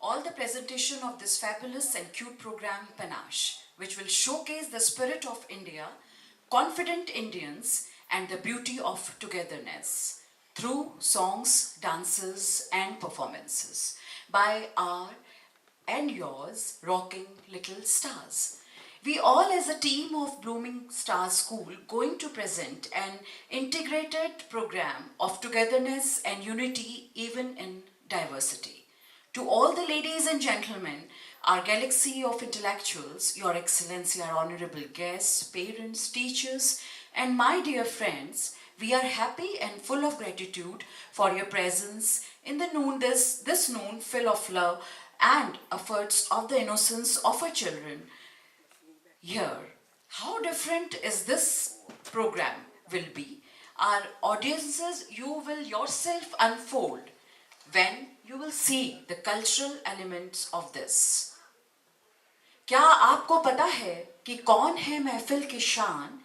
all the presentation of this fabulous and cute program Panache, which will showcase the spirit of India, confident Indians, and the beauty of togetherness through songs, dances, and performances by our and yours rocking little stars. We all as a team of Blooming Stars School going to present an integrated program of togetherness and unity even in diversity. To all the ladies and gentlemen, our galaxy of intellectuals, Your Excellency, our honorable guests, parents, teachers, and my dear friends, we are happy and full of gratitude for your presence in the noon, this noon full of love and efforts of the innocence of our children. Here, how different is this program will be? Our audiences, you will yourself unfold when you will see the cultural elements of this. क्या आपको पता है कि कौन है महफिल की शान?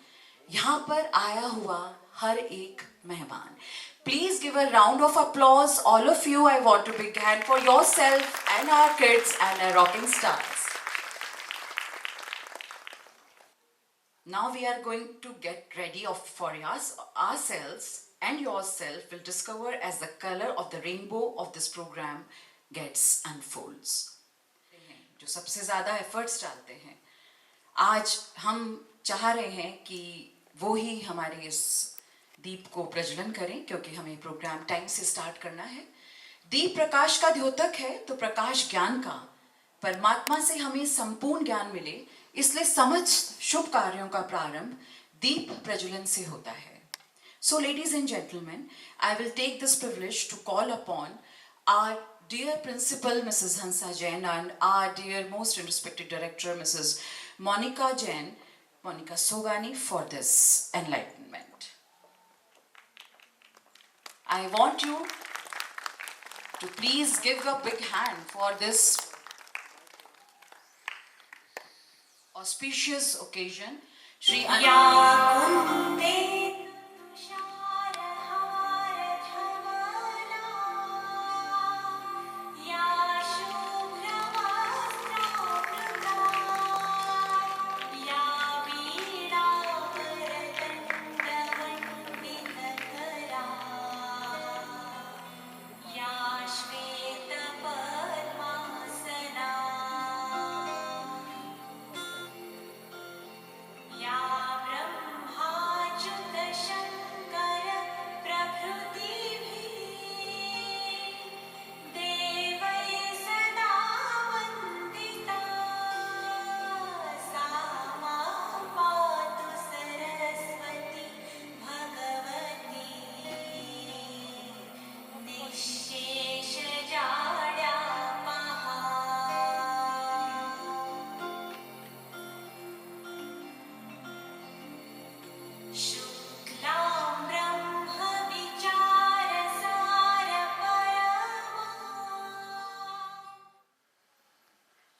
यहाँ पर आया हुआ हर एक मेहमान. Please give a round of applause, all of you. I want a big hand for yourself and our kids and our rocking stars. Now we are going to get ready for us, ourselves and yourself will discover as the color of the rainbow of this program gets unfolds. जो सबसे ज़्यादा efforts डालते हैं, आज हम चाह रहे हैं कि वो ही हमारे इस दीप को प्रज्वलन करें क्योंकि हमें प्रोग्राम टाइम से स्टार्ट करना है. दीप प्रकाश का द्योतक है तो प्रकाश ज्ञान का. परमात्मा से हमें संपूर्ण ज्ञान मिले, इसलिए समस्त शुभ कार्यों का प्रारंभ दीप प्रज्वलन से होता है. So ladies and gentlemen, I will take this privilege to call upon our dear principal Mrs. Hansa Jain and our dear most respected director Mrs. Monica Jain, Monica Sogani, for this enlightenment. I want you to please give a big hand for this auspicious occasion. Shri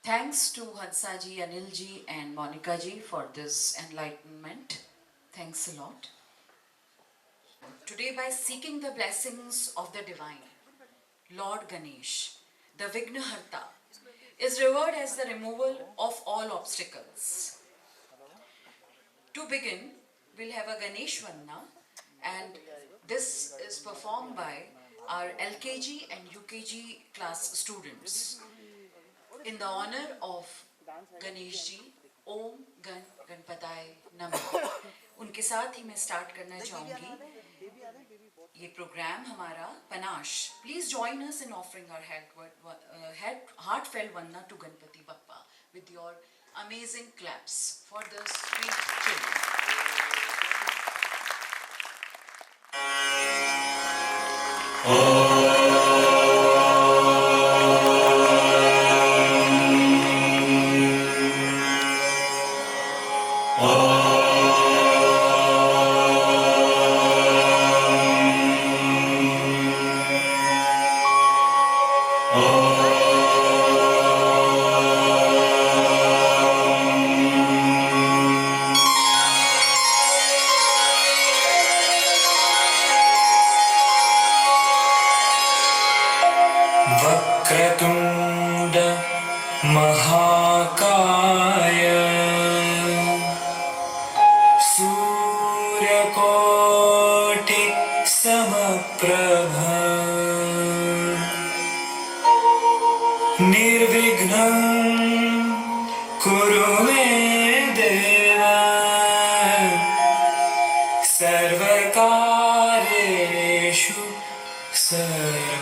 Thanks to Hansa ji, Anil ji and Monica ji for this enlightenment. Thanks a lot. Today by seeking the blessings of the divine, Lord Ganesh, the Vignaharta, is revered as the removal of all obstacles. To begin, we'll have a Ganesh Vanna and this is performed by our LKG and UKG class students. In the honor of Ganesh ji, Om Gan Ganpataye Namah. उनके साथ ही मैं start करना चाहूँगी ये programme हमारा Panache. Please join us in offering our heartfelt vanna to Ganpati Bappa with your amazing claps for the sweet children. सूर्यकोटि समप्रभा निर्विघ्नं कुरु मे देव सर्वकार्येषु सर्वदा।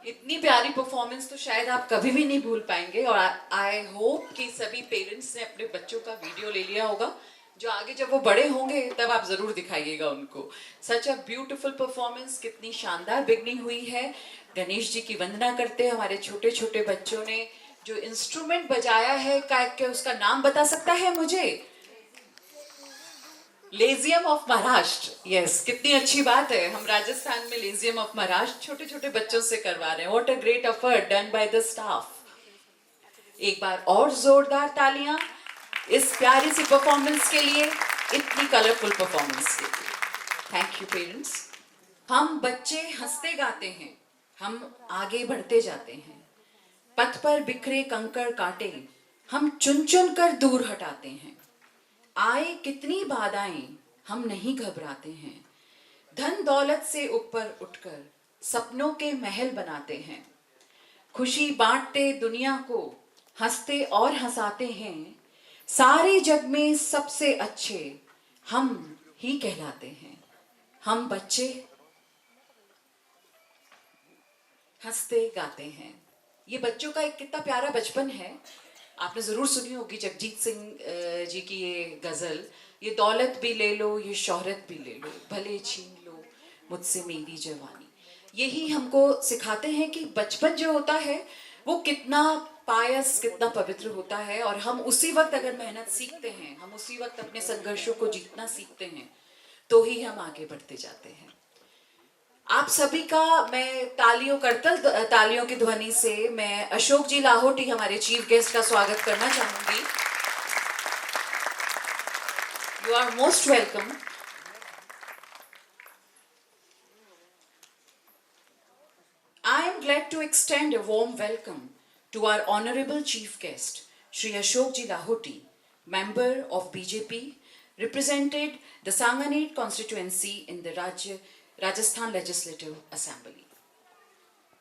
इतनी प्यारी परफॉर्मेंस तो शायद आप कभी भी नहीं भूल पाएंगे और आई होप कि सभी पेरेंट्स ने अपने बच्चों का वीडियो ले लिया होगा, जो आगे जब वो बड़े होंगे तब आप जरूर दिखाइएगा उनको। सच अ ब्यूटीफुल परफॉर्मेंस, कितनी शानदार बिगनिंग हुई है। गणेश जी की वंदना करते हैं। हमारे छोटे छोटे बच्चों ने जो इंस्ट्रूमेंट बजाया है क्या उसका नाम बता सकता है मुझे? लेजियम ऑफ महाराष्ट्र। यस, कितनी अच्छी बात है, हम राजस्थान में लेजियम ऑफ महाराष्ट्र छोटे छोटे बच्चों से करवा रहे हैं। What a great effort done by the staff. एक बार और जोरदार तालियां इस प्यारी सी परफॉर्मेंस के लिए, इतनी कलरफुल परफॉर्मेंस के लिए। Thank you parents. हम बच्चे हंसते गाते हैं, हम आगे बढ़ते जाते हैं। पथ पर बिखरे कंकड़ काटे हम चुन चुन कर दूर हटाते हैं। आए कितनी बाधाएं हम नहीं घबराते हैं। धन दौलत से ऊपर उठकर सपनों के महल बनाते हैं। खुशी बांटते दुनिया को हंसते और हंसाते हैं। सारे जग में सबसे अच्छे हम ही कहलाते हैं। हम बच्चे हंसते गाते हैं। ये बच्चों का एक कितना प्यारा बचपन है। आपने जरूर सुनी होगी जगजीत सिंह जी की ये गजल, ये दौलत भी ले लो, ये शोहरत भी ले लो, भले छीन लो मुझसे मेरी जवानी। यही हमको सिखाते हैं कि बचपन जो होता है वो कितना पायस, कितना पवित्र होता है। और हम उसी वक्त अगर मेहनत सीखते हैं, हम उसी वक्त अपने संघर्षों को जीतना सीखते हैं, तो ही हम आगे बढ़ते जाते हैं। आप सभी का मैं तालियों की ध्वनि से मैं अशोक जी लाहोटी, हमारे चीफ गेस्ट, का स्वागत करना चाहूंगी। You are most welcome. I am glad to extend a warm welcome to our honorable chief guest, Shri Ashok Ji Lahoti, member of BJP, represented the Sanganer constituency in the Rajasthan Legislative Assembly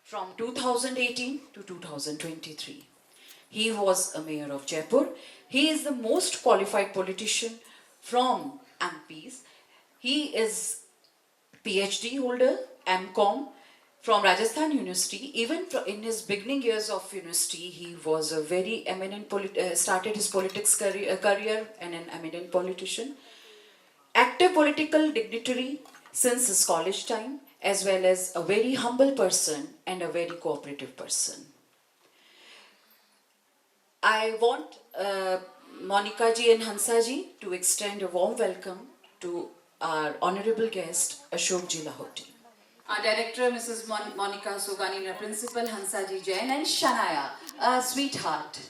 from 2018 to 2023. He was a mayor of Jaipur. He is the most qualified politician from MPs. He is PhD holder, MCom from Rajasthan University. Even in his beginning years of university, he was a very eminent, started his politics career and an eminent politician. Active political dignitary since his college time, as well as a very humble person and a very cooperative person. I want Monica ji and Hansa ji to extend a warm welcome to our honorable guest, Ashok ji Lahoti. Our director, Mrs. Monica Sogani, and our principal, Hansa ji Jain, and Shanaya, a sweetheart.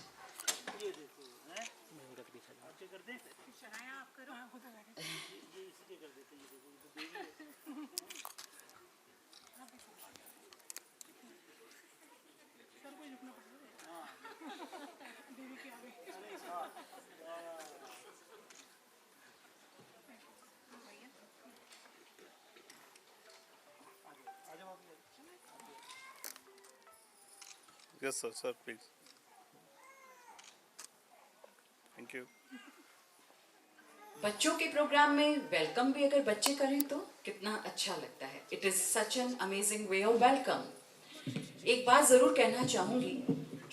Yes, sir, please. Thank you. बच्चों के programme में welcome भी अगर बच्चे करें तो कितना अच्छा लगता है. It is such an amazing way of welcome. एक बात जरूर कहना चाहूंगी,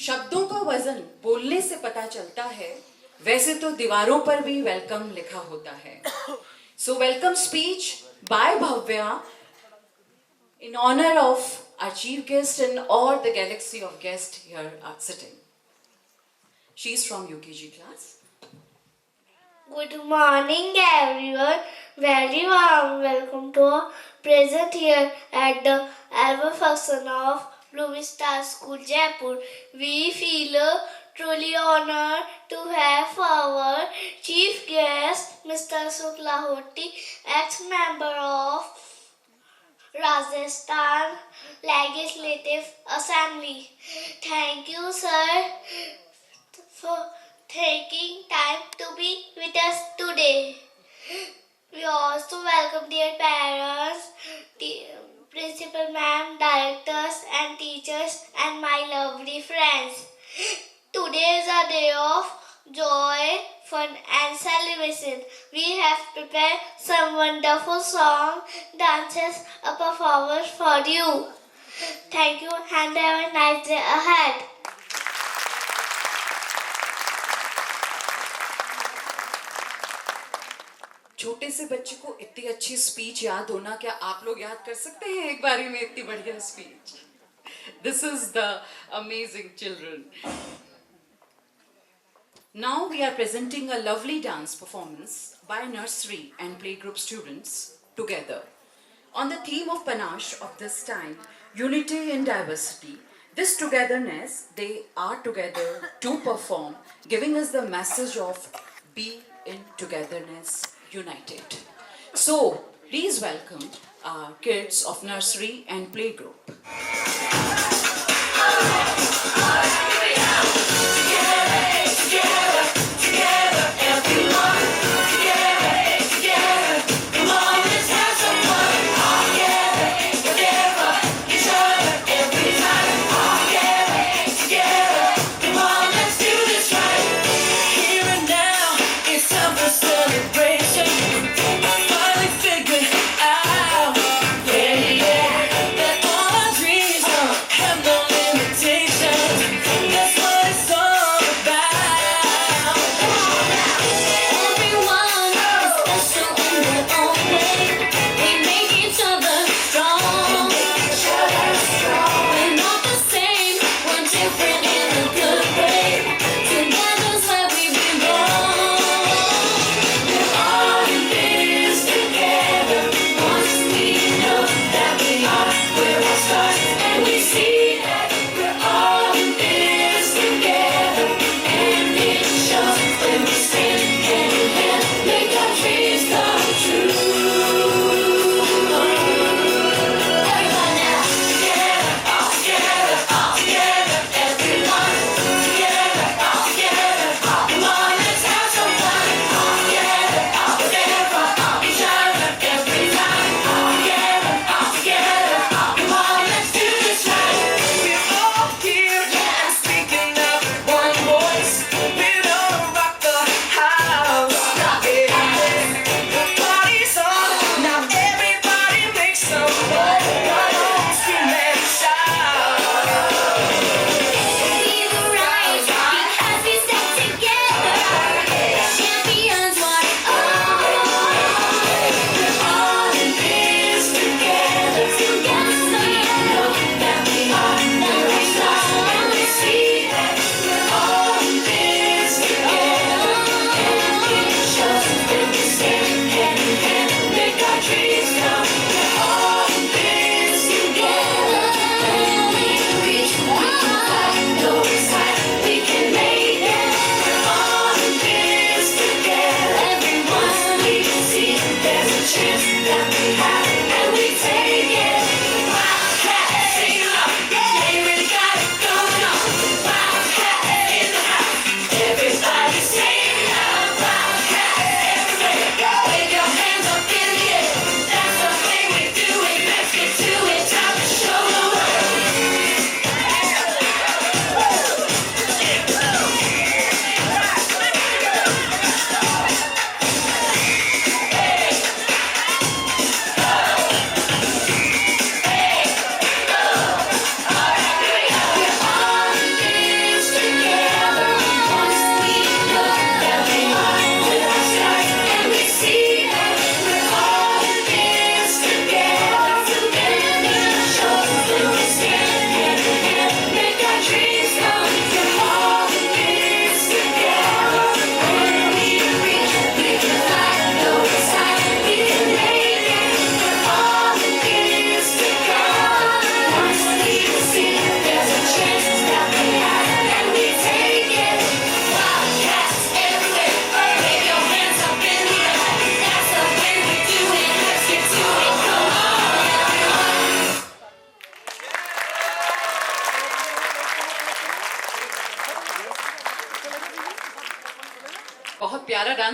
शब्दों का वजन बोलने से पता चलता है, वैसे तो दीवारों पर भी वेलकम लिखा होता है. So welcome speech bye Bhavya in honor of our chief guest and all the galaxy of guests here are sitting. She is from UKG class. Good morning, everyone. Very warm welcome to all present here at the annual function of Blooming Star School, Jaipur. We feel truly honored to have our chief guest, Mr. Ashok Lahoti, ex-member of Rajasthan Legislative Assembly. Thank you, sir, for taking time to be with us today. We also welcome dear parents, principal ma'am, directors and teachers, and my lovely friends. Today is a day of joy, fun and celebration. We have prepared some wonderful songs, dances, a performance for you. Thank you and have a nice day ahead. छोटे से बच्चे को इतनी अच्छी speech याद होना, क्या आप लोग याद कर सकते हैं एक बारी में इतनी बढ़िया speech? This is the amazing children. Now we are presenting a lovely dance performance by nursery and playgroup students together. On the theme of Panache of this time, unity in diversity, this togetherness, they are together to perform, giving us the message of be in togetherness, united. So, please welcome our kids of nursery and playgroup. Make our dreams come true.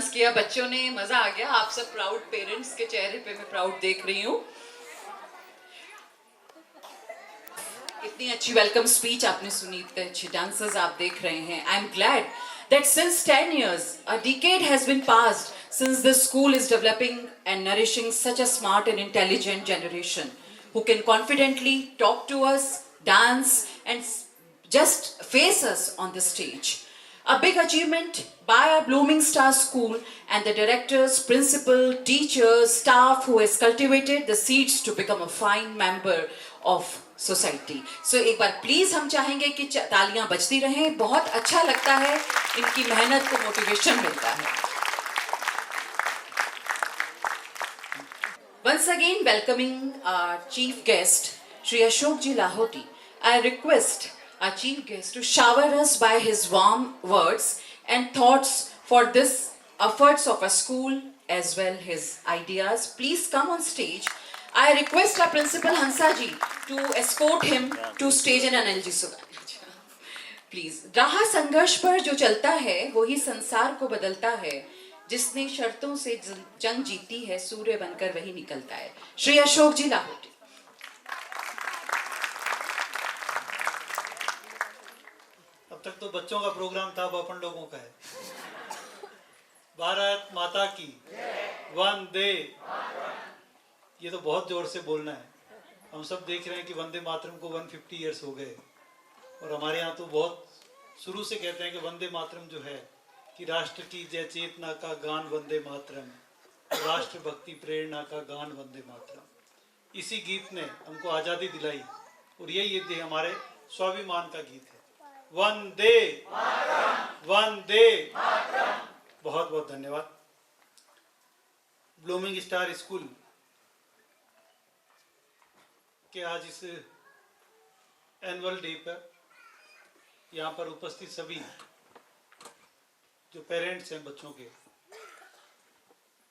Dance किया बच्चों ने, मजा आ गया। आप सब proud parents के चेहरे पे मैं प्राउड देख रही हूँ। इतनी अच्छी वेलकम स्पीच आपने सुनी, इतने अच्छे डांसर्स आप देख रहे हैं। I am glad that since 10 years, a decade has been passed since the school is developing and nourishing such a smart and intelligent generation who can confidently talk to us, dance, and just face us on the stage. A big achievement by our Blooming Star School and the directors, principal, teachers, staff who has cultivated the seeds to become a fine member of society. So एक बार please हम चाहेंगे कि तालियां बजती रहें। बहुत अच्छा लगता है, इनकी मेहनत को मोटिवेशन मिलता है। Once again welcoming our chief guest, Shri Ashok Ji Lahoti. I request our chief guest to shower us by his warm words and thoughts for this efforts of our school as well his ideas. Please come on stage. I request our principal Hansa ji to escort him to stage and Anil ji please. राह संघर्ष पर जो चलता है वही संसार को बदलता है, जिसने शर्तों से जंग जीती है सूर्य बनकर वही निकलता है। श्री अशोक जी लाहौटी। अब तक तो बच्चों का प्रोग्राम था, अब अपन लोगों का है। भारत माता की वंदे। ये तो बहुत जोर से बोलना है। हम सब देख रहे हैं कि वंदे मातरम को 150 इयर्स हो गए, और हमारे यहाँ तो बहुत शुरू से कहते हैं कि वंदे मातरम जो है कि राष्ट्र की जय चेतना का गान वंदे मातरम, राष्ट्र भक्ति प्रेरणा का गान वंदे मातरम। इसी गीत ने हमको आज़ादी दिलाई, और यही हमारे स्वाभिमान का गीत है। वंदे वंदे। बहुत बहुत धन्यवाद। ब्लूमिंग स्टार स्कूल के आज इस एनुअल डे पर यहाँ पर उपस्थित सभी जो पेरेंट्स हैं बच्चों के,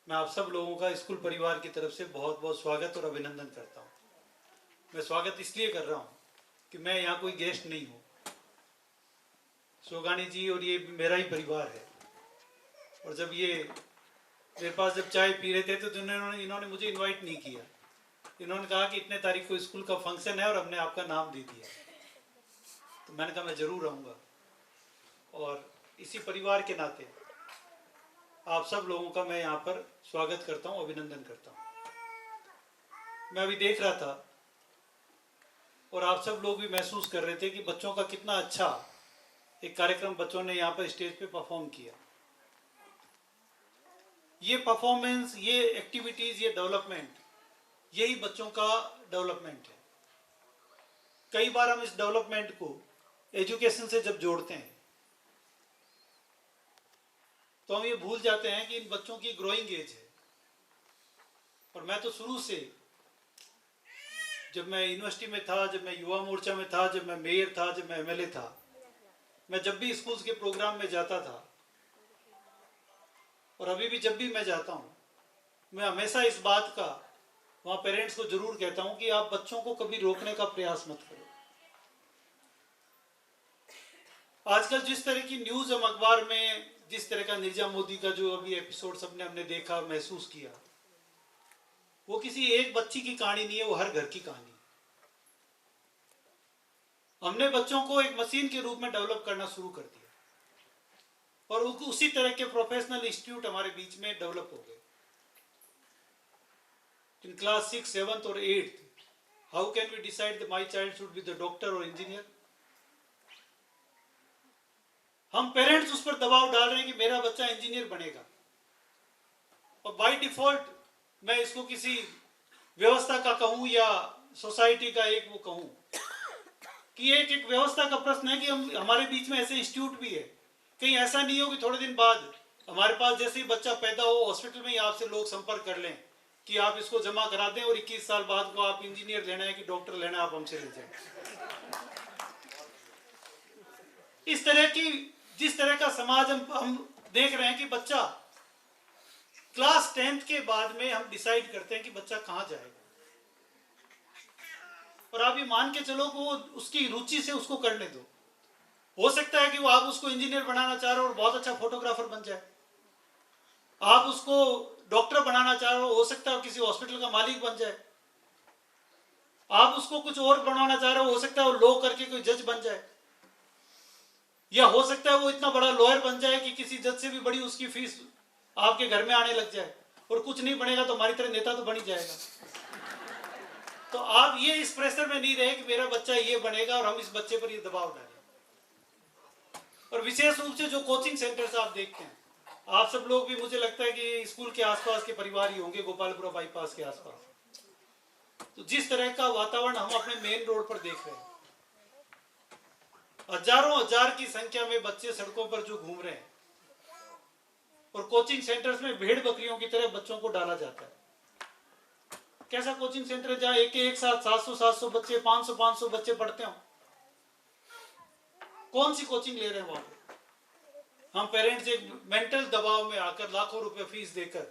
मैं आप सब लोगों का स्कूल परिवार की तरफ से बहुत बहुत स्वागत और अभिनंदन करता हूँ। मैं स्वागत इसलिए कर रहा हूँ कि मैं यहाँ कोई गेस्ट नहीं हूँ। सोगानी जी और ये मेरा ही परिवार है, और जब ये मेरे पास जब चाय पी रहे थे तो इन्होंने मुझे इनवाइट नहीं किया। इन्होंने कहा कि इतने तारीख को स्कूल का फंक्शन है और हमने आपका नाम दे दिया, तो मैंने कहा मैं ज़रूर आऊँगा। और इसी परिवार के नाते आप सब लोगों का मैं यहाँ पर स्वागत करता हूँ, अभिनंदन करता हूँ। मैं अभी देख रहा था और आप सब लोग भी महसूस कर रहे थे कि बच्चों का कितना अच्छा एक कार्यक्रम बच्चों ने यहाँ पर स्टेज पे परफॉर्म किया। ये परफॉर्मेंस, ये एक्टिविटीज़, ये डेवलपमेंट, यही बच्चों का डेवलपमेंट है। कई बार हम इस डेवलपमेंट को एजुकेशन से जब जोड़ते हैं तो हम ये भूल जाते हैं कि इन बच्चों की ग्रोइंग एज है। और मैं तो शुरू से, जब मैं यूनिवर्सिटी में था, जब मैं युवा मोर्चा में था, जब मैं मेयर था, जब मैं एमएलए था, मैं जब भी स्कूल्स के प्रोग्राम में जाता था और अभी भी जब भी मैं जाता हूँ, मैं हमेशा इस बात का वहाँ पेरेंट्स को जरूर कहता हूँ कि आप बच्चों को कभी रोकने का प्रयास मत करो। आजकल जिस तरह की न्यूज़ हम अखबार में, जिस तरह का निर्जा मोदी का जो अभी एपिसोड सबने हमने देखा, महसूस किया, वो किसी एक बच्ची की कहानी नहीं है, वो हर घर की कहानी। हमने बच्चों को एक मशीन के रूप में डेवलप करना शुरू कर दिया, और उसी तरह के प्रोफेशनल इंस्टीट्यूट हमारे बीच में डेवलप हो गए। In class 6, 7th or 8th, how can we decide that my child should be the doctor or engineer? हम पेरेंट्स उस पर दबाव डाल रहे हैं कि मेरा बच्चा इंजीनियर बनेगा, और बाय डिफॉल्ट मैं इसको किसी व्यवस्था का कहूँ या सोसाइटी का एक वो कहूँ कि एक एक व्यवस्था का प्रश्न है कि हम हमारे बीच में ऐसे इंस्टीट्यूट भी है। कहीं ऐसा नहीं हो कि थोड़े दिन बाद हमारे पास जैसे ही बच्चा पैदा हो हॉस्पिटल में ही आपसे लोग संपर्क कर लें कि आप इसको जमा करा दें और 21 साल बाद को आप इंजीनियर लेना है कि डॉक्टर लेना है, आप हमसे ले जाएं। इस तरह की, जिस तरह का समाज हम देख रहे हैं कि बच्चा क्लास 10th के बाद में हम डिसाइड करते हैं कि बच्चा कहाँ जाएगा, और आप ये मान के चलो कि वो उसकी रुचि से उसको करने दो। हो सकता है कि वो आप उसको इंजीनियर बनाना चाह रहे हो और बहुत अच्छा फोटोग्राफर बन जाए, आप उसको डॉक्टर बनाना चाह रहे हो सकता है किसी हॉस्पिटल का मालिक बन जाए। आप उसको कुछ और बनवाना चाह रहे हो सकता है वो लॉ करके कोई जज बन जाए, या हो सकता है वो इतना बड़ा लॉयर बन जाए कि किसी जज से भी बड़ी उसकी फीस आपके घर में आने लग जाए। और कुछ नहीं बनेगा तो हमारी तरह नेता तो बन ही जाएगा। तो आप ये इस प्रेशर में नहीं रहे कि मेरा बच्चा ये बनेगा और हम इस बच्चे पर ये दबाव डालें। और विशेष रूप से जो कोचिंग सेंटर्स आप देखते हैं, आप सब लोग भी मुझे लगता है कि स्कूल के आसपास के परिवार ही होंगे, गोपालपुरा बाईपास के आसपास। तो जिस तरह का वातावरण हम अपने मेन रोड पर देख रहे हैं, हजारों हजार की संख्या में बच्चे सड़कों पर जो घूम रहे हैं, और कोचिंग सेंटर्स में भेड़ बकरियों की तरह बच्चों को डाला जाता है। कैसा कोचिंग सेंटर है जहां एक साथ 700 बच्चे, 500 बच्चे पढ़ते हो? कौन सी कोचिंग ले रहे हैं वहां पे? हम पेरेंट्स एक मेंटल दबाव में आकर लाखों रुपए फीस देकर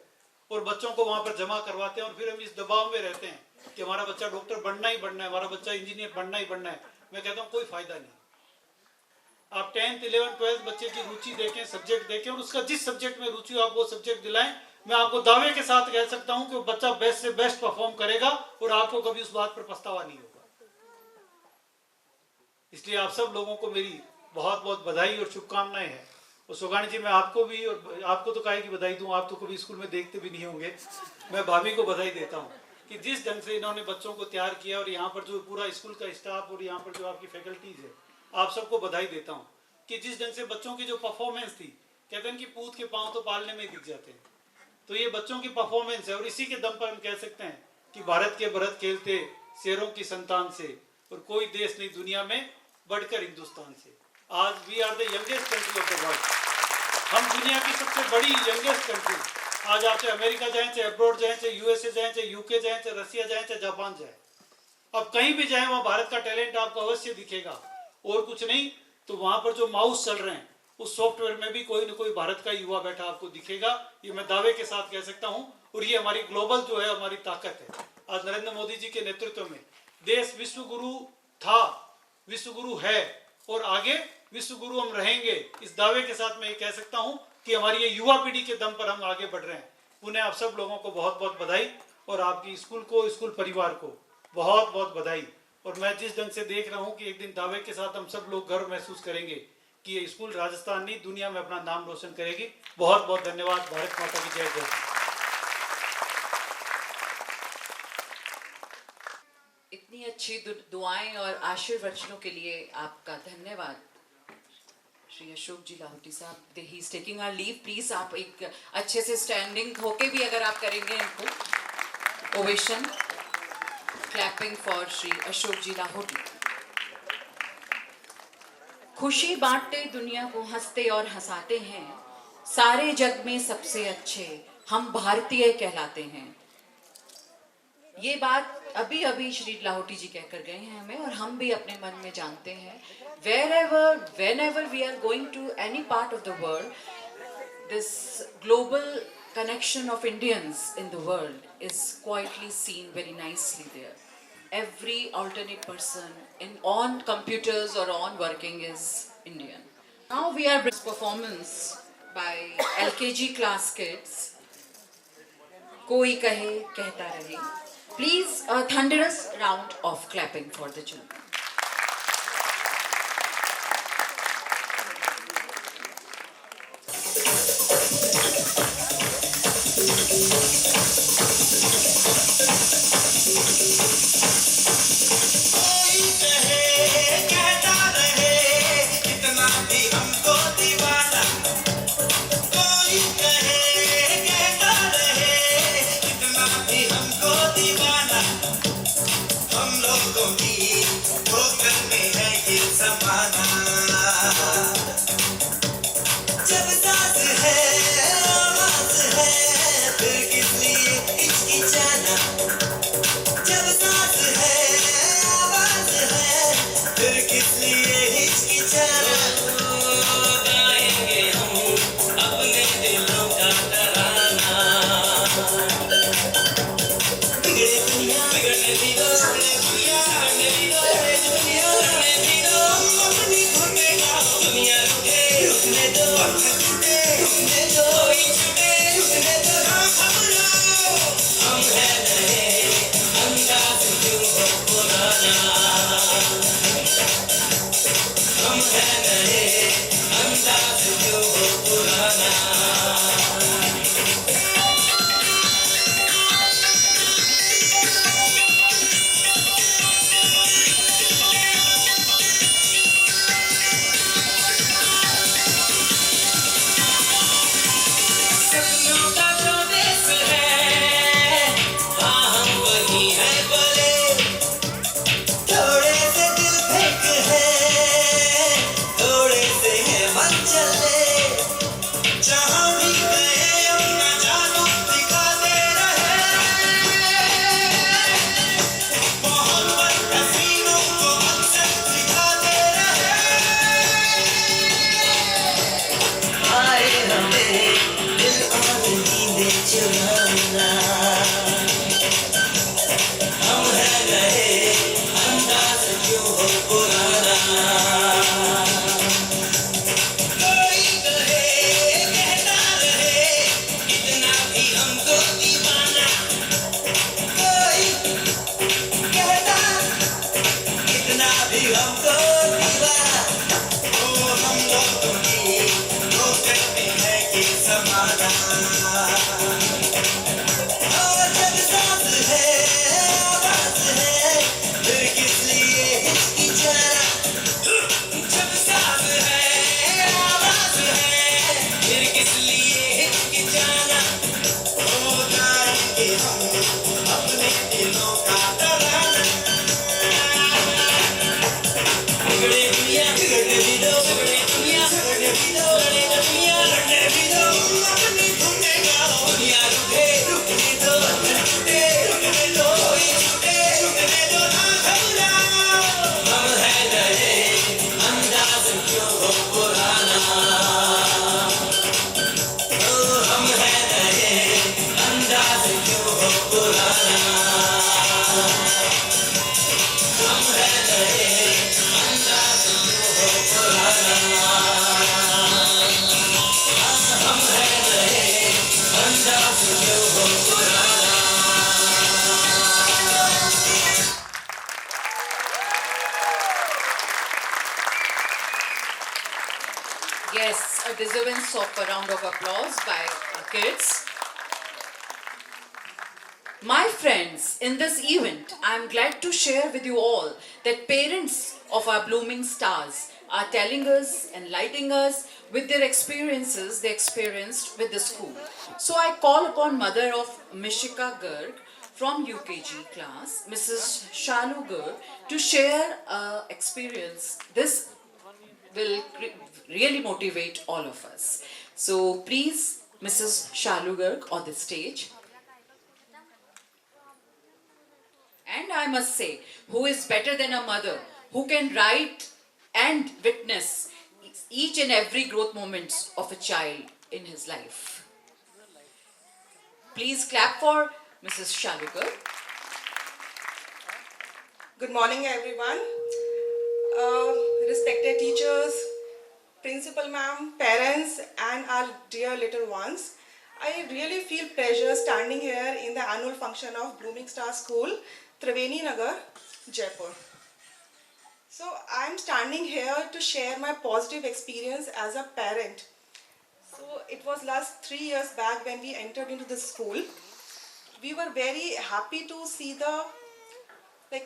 और बच्चों को वहां पर जमा करवाते हैं, और फिर हम इस दबाव में रहते हैं कि हमारा बच्चा डॉक्टर बनना ही बनना है, हमारा बच्चा इंजीनियर बनना ही बनना है। मैं कहता हूं कोई फायदा नहीं। आप 10th 11th 12th बच्चे की रुचि देखें, सब्जेक्ट देखें, और उसका जिस सब्जेक्ट में रुचि हो आप वो सब्जेक्ट दिलाएं। मैं आपको दावे के साथ कह सकता हूं कि वो बच्चा बेस्ट से बेस्ट परफॉर्म करेगा और आपको कभी उस बात पर पछतावा नहीं होगा। इसलिए आप सब लोगों को मेरी बहुत बहुत बधाई और शुभकामनाएं हैं। और सुगानी जी, मैं आपको भी, और आपको तो काहे की बधाई दूं, आप तो कभी स्कूल में देखते भी नहीं होंगे। मैं भाभी को बधाई देता हूं कि जिस ढंग से इन्होंने बच्चों को तैयार किया, और यहाँ पर जो पूरा स्कूल का स्टाफ और यहाँ पर जो आपकी फैकल्टीज है, आप सबको बधाई देता हूँ कि जिस ढंग से बच्चों की जो परफॉर्मेंस थी, कहते हैं कि पूत के पांव तो पालने में दिख जाते हैं, तो ये बच्चों की परफॉर्मेंस है। और इसी के दम पर हम कह सकते हैं कि भारत के भरत खेलते शेरों की संतान से, और कोई देश नहीं दुनिया में बढ़कर हिंदुस्तान से। आज we are the youngest country of the world. हम दुनिया की सबसे बड़ी यंगेस्ट कंट्री। आज आप चाहे अमेरिका जाएं, चाहे अब्रॉड जाएं, चाहे यूएसए जाएं, चाहे यूके जाएं, चाहे रसिया जाएं, चाहे जापान जाएं, अब कहीं भी जाएं वहां भारत का टैलेंट आपको अवश्य दिखेगा। और कुछ नहीं तो वहां पर जो माउस चल रहे हैं उस सॉफ्टवेयर में भी कोई न कोई भारत का युवा बैठा आपको दिखेगा। ये मैं दावे के साथ कह सकता हूं। और ये हमारी ग्लोबल जो है हमारी ताकत है। आज नरेंद्र मोदी जी के नेतृत्व में देश विश्व गुरु था, विश्व गुरु है, और आगे विश्व गुरु हम रहेंगे। इस दावे के साथ मैं ये कह सकता हूं कि हमारी ये युवा पीढ़ी के दम पर हम आगे बढ़ रहे हैं। पुनः आप सब लोगों को बहुत बहुत बधाई, और आपकी स्कूल को, स्कूल परिवार को बहुत बहुत बधाई। और मैं जिस ढंग से देख रहा हूं कि एक दिन दावे के साथ हम सब लोग गर्व महसूस करेंगे कि ये स्कूल राजस्थान नहीं दुनिया में अपना नाम रोशन करेगी। बहुत बहुत धन्यवाद। भारत माता की जय जय। इतनी अच्छी दुआएं और आशीर्वचनों के लिए आपका धन्यवाद श्री अशोक जी लाहौटी साहब। He is taking our leave. Please आप एक अच्छे से स्टैंडिंग होके भी अगर आप करेंगे इनको ovation, clapping for Shri Ashok ji Lahoti. खुशी बांटते दुनिया को हंसते और हंसाते हैं, सारे जग में सबसे अच्छे हम भारतीय कहलाते हैं। ये बात अभी अभी श्री लाहौटी जी कहकर गए हैं हमें, और हम भी अपने मन में जानते हैं। whenever we are going to any part of the world, this global connection of Indians in the world is quietly seen very nicely there. Every alternate person on computers or on working is Indian. Now we are bringing performance by LKG class kids. कोई कहे कहता रहे. Please a thunderous round of clapping for the children. बिगड़ने दी दो अपने दिलों का तराना बिगड़े दुनिया बिगड़ने भी दो बिगड़े दुनिया बिगड़ने भी दो लड़े दुनिया लड़ने भी दो अपनी धुने गाओ दुनिया रुके रुकने दो टूटे रुकने दो कोई छूटे रुकने दो ना घबराओ हम हैं नए अंदाज क्यों हो पुराना ओ हम हैं नए अंदाज क्यों हो पुराना हम हैं नए अंदाज क्यों हो पुराना हम हैं नए अंदाज क्यों हो पुराना Yes, a deserving of a round of applause by our kids. My friends, in this event, I am glad to share with you all that parents of our blooming stars are telling us, enlightening us with their experiences they experienced with the school. So I call upon mother of Mishika Garg from UKG class, Mrs. Shalu Garg, to share experience. This will really motivate all of us. So please, Mrs. Shalu Garg on the stage. And I must say, who is better than a mother who can write and witness each and every growth moments of a child in his life. Please clap for Mrs. Shalu Garg. Good morning, everyone. Respected teachers, principal ma'am, parents, and our dear little ones. I really feel pleasure standing here in the annual function of Blooming Star School, Triveni Nagar, Jaipur. So I'm standing here to share my positive experience as a parent. So it was last 3 years back when we entered into the school. We were very happy to see the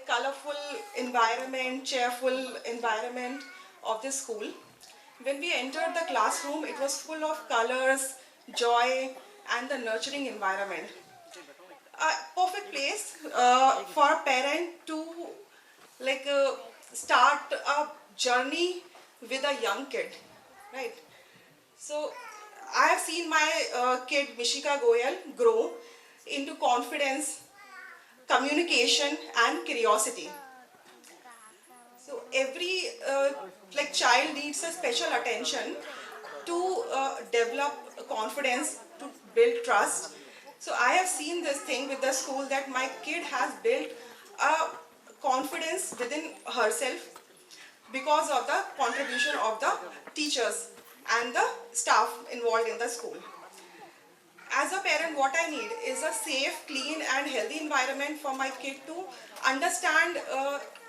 colorful environment, cheerful environment of the school. When we entered the classroom, it was full of colors, joy, and the nurturing environment. A perfect place for a parent to start a journey with a young kid, right? So I have seen my kid Mishika Goyal grow into confidence, communication, and curiosity. So every child needs a special attention to develop confidence, to build trust. So I have seen this thing with the school that my kid has built a confidence within herself because of the contribution of the teachers and the staff involved in the school. As a parent, what I need is a safe, clean, and healthy environment for my kid to understand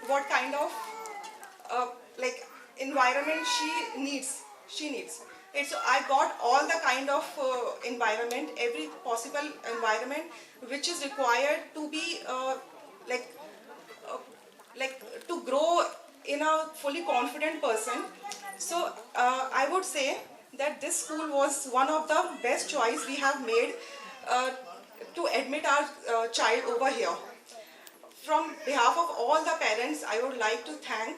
what kind of environment she needs. And so I got all the kind of environment, every possible environment which is required to be to grow in a fully confident person. So I would say that this school was one of the best choice we have made to admit our child over here. From behalf of all the parents, I would like to thank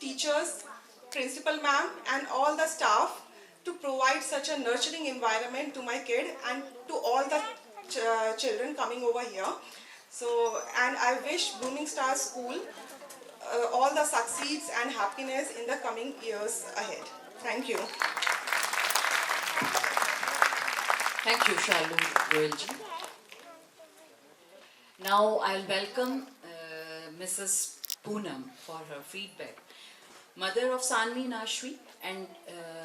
teachers, principal ma'am, and all the staff to provide such a nurturing environment to my kid and to all the children coming over here. So, and I wish Blooming Star School all the succeeds and happiness in the coming years ahead. Thank you. Thank you, Shalu Goyalji. Now I'll welcome Mrs. Poonam for her feedback. Mother of Sanvi Nashwi, and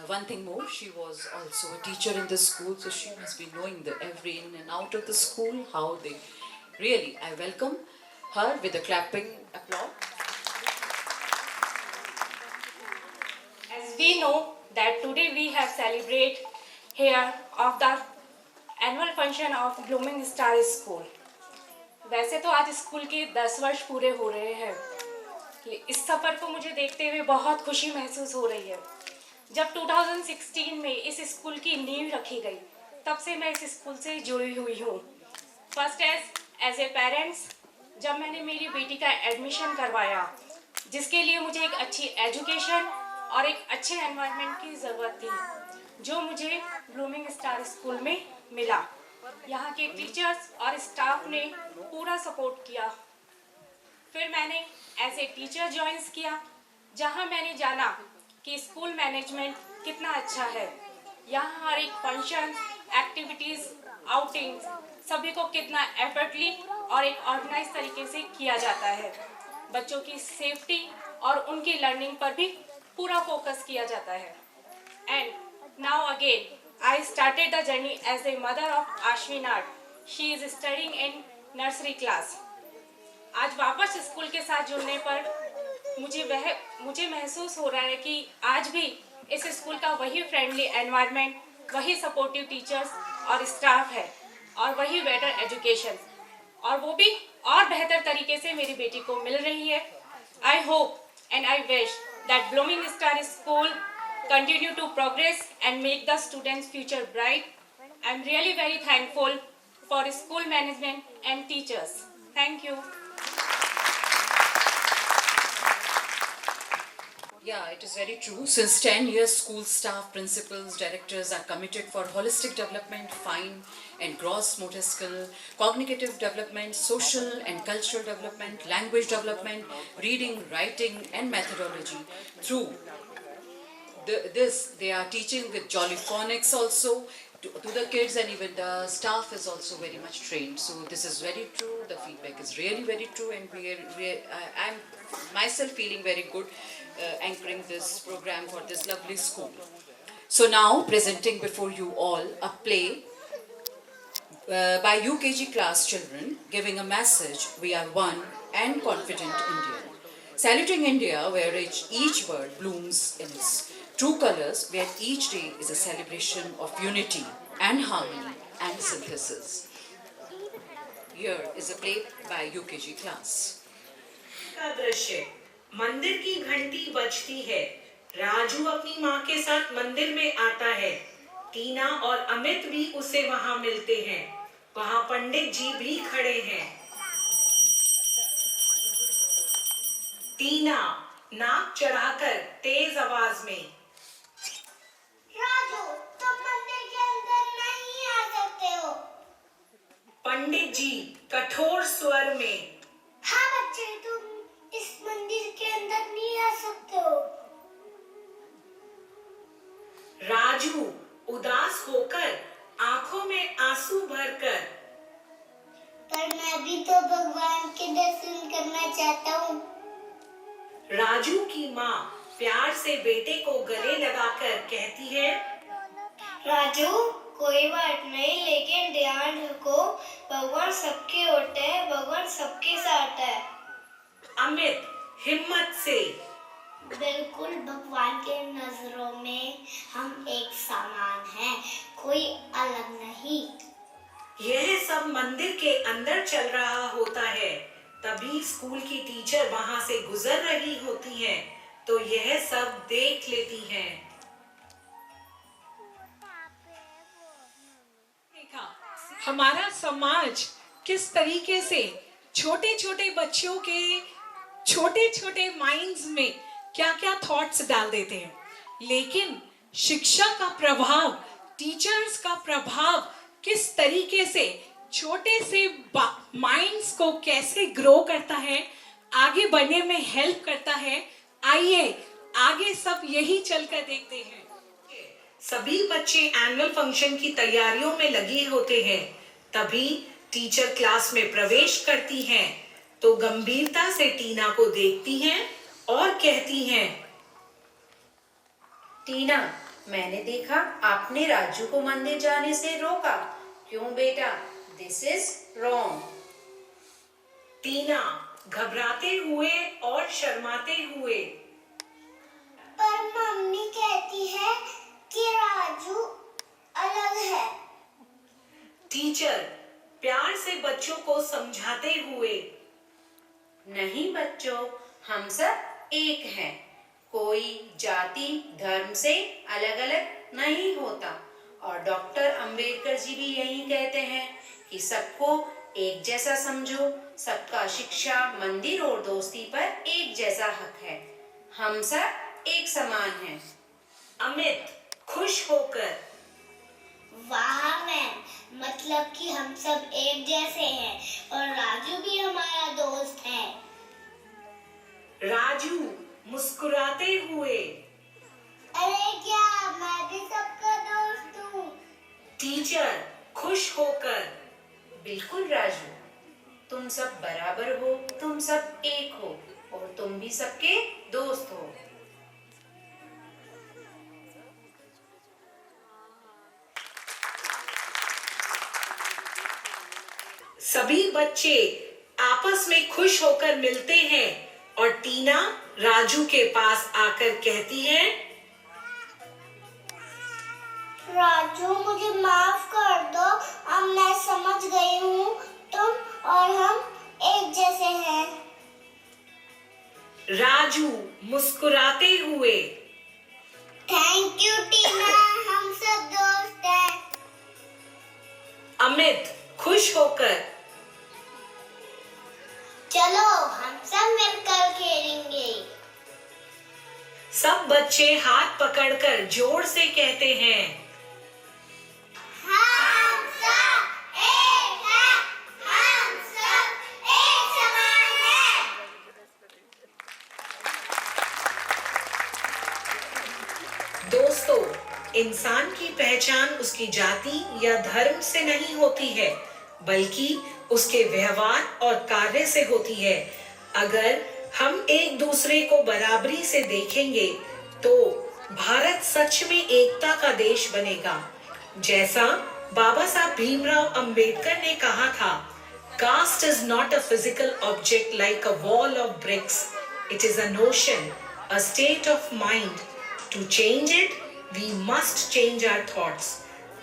one thing more, she was also a teacher in the school, so she must be knowing the every in and out of the school, how they really. I welcome her with a clapping applause. As we know that today we have celebrate here of the annual function of Blooming Star School. वैसे तो आज school के 10 वर्ष पूरे हो रहे हैं. इस सफ़र को मुझे देखते हुए बहुत खुशी महसूस हो रही है. जब 2016 में इस स्कूल की नींव रखी गई, तब से मैं इस स्कूल से जुड़ी हुई हूँ. First as as a parents जब मैंने मेरी बेटी का एडमिशन करवाया, जिसके लिए मुझे एक अच्छी एजुकेशन और एक अच्छे एनवायरनमेंट की ज़रूरत थी, जो मुझे ब्लूमिंग स्टार स्कूल में मिला। यहाँ के टीचर्स और स्टाफ ने पूरा सपोर्ट किया। फिर मैंने एज ए टीचर ज्वाइन किया, जहाँ मैंने जाना कि स्कूल मैनेजमेंट कितना अच्छा है। यहाँ हर एक फंक्शन, एक्टिविटीज़, आउटिंग्स सभी को कितना एफर्टली और एक ऑर्गेनाइज तरीके से किया जाता है। बच्चों की सेफ्टी और उनकी लर्निंग पर भी पूरा फोकस किया जाता है। And now again I started the journey as a mother of Ashwinat. She is studying in nursery class. आज वापस स्कूल के साथ जुड़ने पर मुझे महसूस हो रहा है कि आज भी इस स्कूल का वही फ्रेंडली एनवायरनमेंट, वही सपोर्टिव टीचर्स और स्टाफ है और वही बेटर एजुकेशन, और वो भी और बेहतर तरीके से मेरी बेटी को मिल रही है। I hope and I wish that blooming star school continue to progress and make the students' future bright. I am really very thankful for school management and teachers. Thank you. Yeah, it is very true. Since 10 years, school staff, principals, directors are committed for holistic development, fine and gross motor skill, cognitive development, social and cultural development, language development, reading, writing and methodology. Through this, they are teaching with Jolly Phonics also to the kids, and even the staff is also very much trained. So this is very true. The feedback is really very true, and I'm myself feeling very good anchoring this program for this lovely school. So now presenting before you all a play by UKG class children giving a message, we are one and confident Indian. Saluting India where each word blooms in its true colors, where each day is a celebration of unity and harmony and synthesis. Here is a play by UKG class. का दृश्य, मंदिर की घंटी बजती है। राजू अपनी माँ के साथ मंदिर में आता है। टीना और अमित भी उसे वहाँ मिलते हैं। वहाँ पंडित जी भी खड़े हैं। टीना नाक चढ़ाकर तेज आवाज में, राजू, तुम मंदिर के अंदर नहीं आ सकते हो। पंडित जी कठोर स्वर में, हाँ बच्चे, तुम इस मंदिर के अंदर नहीं आ सकते हो। राजू उदास होकर आंखों में आंसू भरकर, पर मैं भी तो भगवान के दर्शन करना चाहता हूँ। राजू की माँ प्यार से बेटे को गले लगाकर कहती है, राजू, कोई बात नहीं, लेकिन ध्यान रखो, भगवान सबके होते हैं, भगवान सबके साथ है। अमित हिम्मत से, बिल्कुल, भगवान के नजरों में हम एक समान हैं, कोई अलग नहीं। यह सब मंदिर के अंदर चल रहा होता है। तभी स्कूल की टीचर वहां से गुजर रही होती हैं, तो यह सब देख लेती हैं। हमारा समाज किस तरीके से छोटे छोटे बच्चों के छोटे छोटे माइंड्स में क्या क्या थॉट्स डाल देते हैं, लेकिन शिक्षा का प्रभाव, टीचर्स का प्रभाव किस तरीके से छोटे से माइंड्स को कैसे ग्रो करता है, आगे बढ़ने में हेल्प करता है। आइए आगे सब यही चलकर देखते हैं। सभी बच्चे एनुअल फंक्शन की तैयारियों में लगे होते हैं। तभी टीचर क्लास में प्रवेश करती हैं, तो गंभीरता से टीना को देखती हैं और कहती हैं, टीना, मैंने देखा आपने राजू को मंदिर जाने से रोका। क्यों बेटा? This is wrong. टीना घबराते हुए और शर्माते हुए, पर मम्मी कहती है कि राजू अलग है। टीचर प्यार से बच्चों को समझाते हुए, नहीं बच्चों, हम सब एक हैं। कोई जाति धर्म से अलग अलग नहीं होता। और डॉक्टर अंबेडकर जी भी यही कहते हैं कि सबको एक जैसा समझो, सबका शिक्षा, मंदिर और दोस्ती पर एक जैसा हक है। हम सब एक समान हैं। अमित खुश होकर। वाह मैम, मतलब कि हम सब एक जैसे हैं और राजू भी हमारा दोस्त है। राजू मुस्कुराते हुए। अरे क्या, मैं भी सबका दोस्त हूँ। टीचर खुश होकर। बिल्कुल राजू, तुम सब बराबर हो, तुम सब एक हो और तुम भी सबके दोस्त हो। सभी बच्चे आपस में खुश होकर मिलते हैं और टीना राजू के पास आकर कहती है, राजू मुझे माफ कर दो, अब मैं समझ गई हूँ तुम और हम एक जैसे हैं। राजू मुस्कुराते हुए। थैंक यू टीना, हम सब दोस्त हैं। अमित खुश होकर। चलो हम सब मिलकर खेलेंगे। सब बच्चे हाथ पकड़कर जोर से कहते हैं, हम सब एक हैं, हम सब एक समान हैं। दोस्तों, इंसान की पहचान उसकी जाति या धर्म से नहीं होती है, बल्कि उसके व्यवहार और कार्य से होती है। अगर हम एक दूसरे को बराबरी से देखेंगे तो भारत सच में एकता का देश बनेगा। जैसा बाबा साहब भीमराव अंबेडकर ने कहा था, caste is not a physical object like a wall of bricks, it is a notion, a state of mind. To change it we must change our thoughts.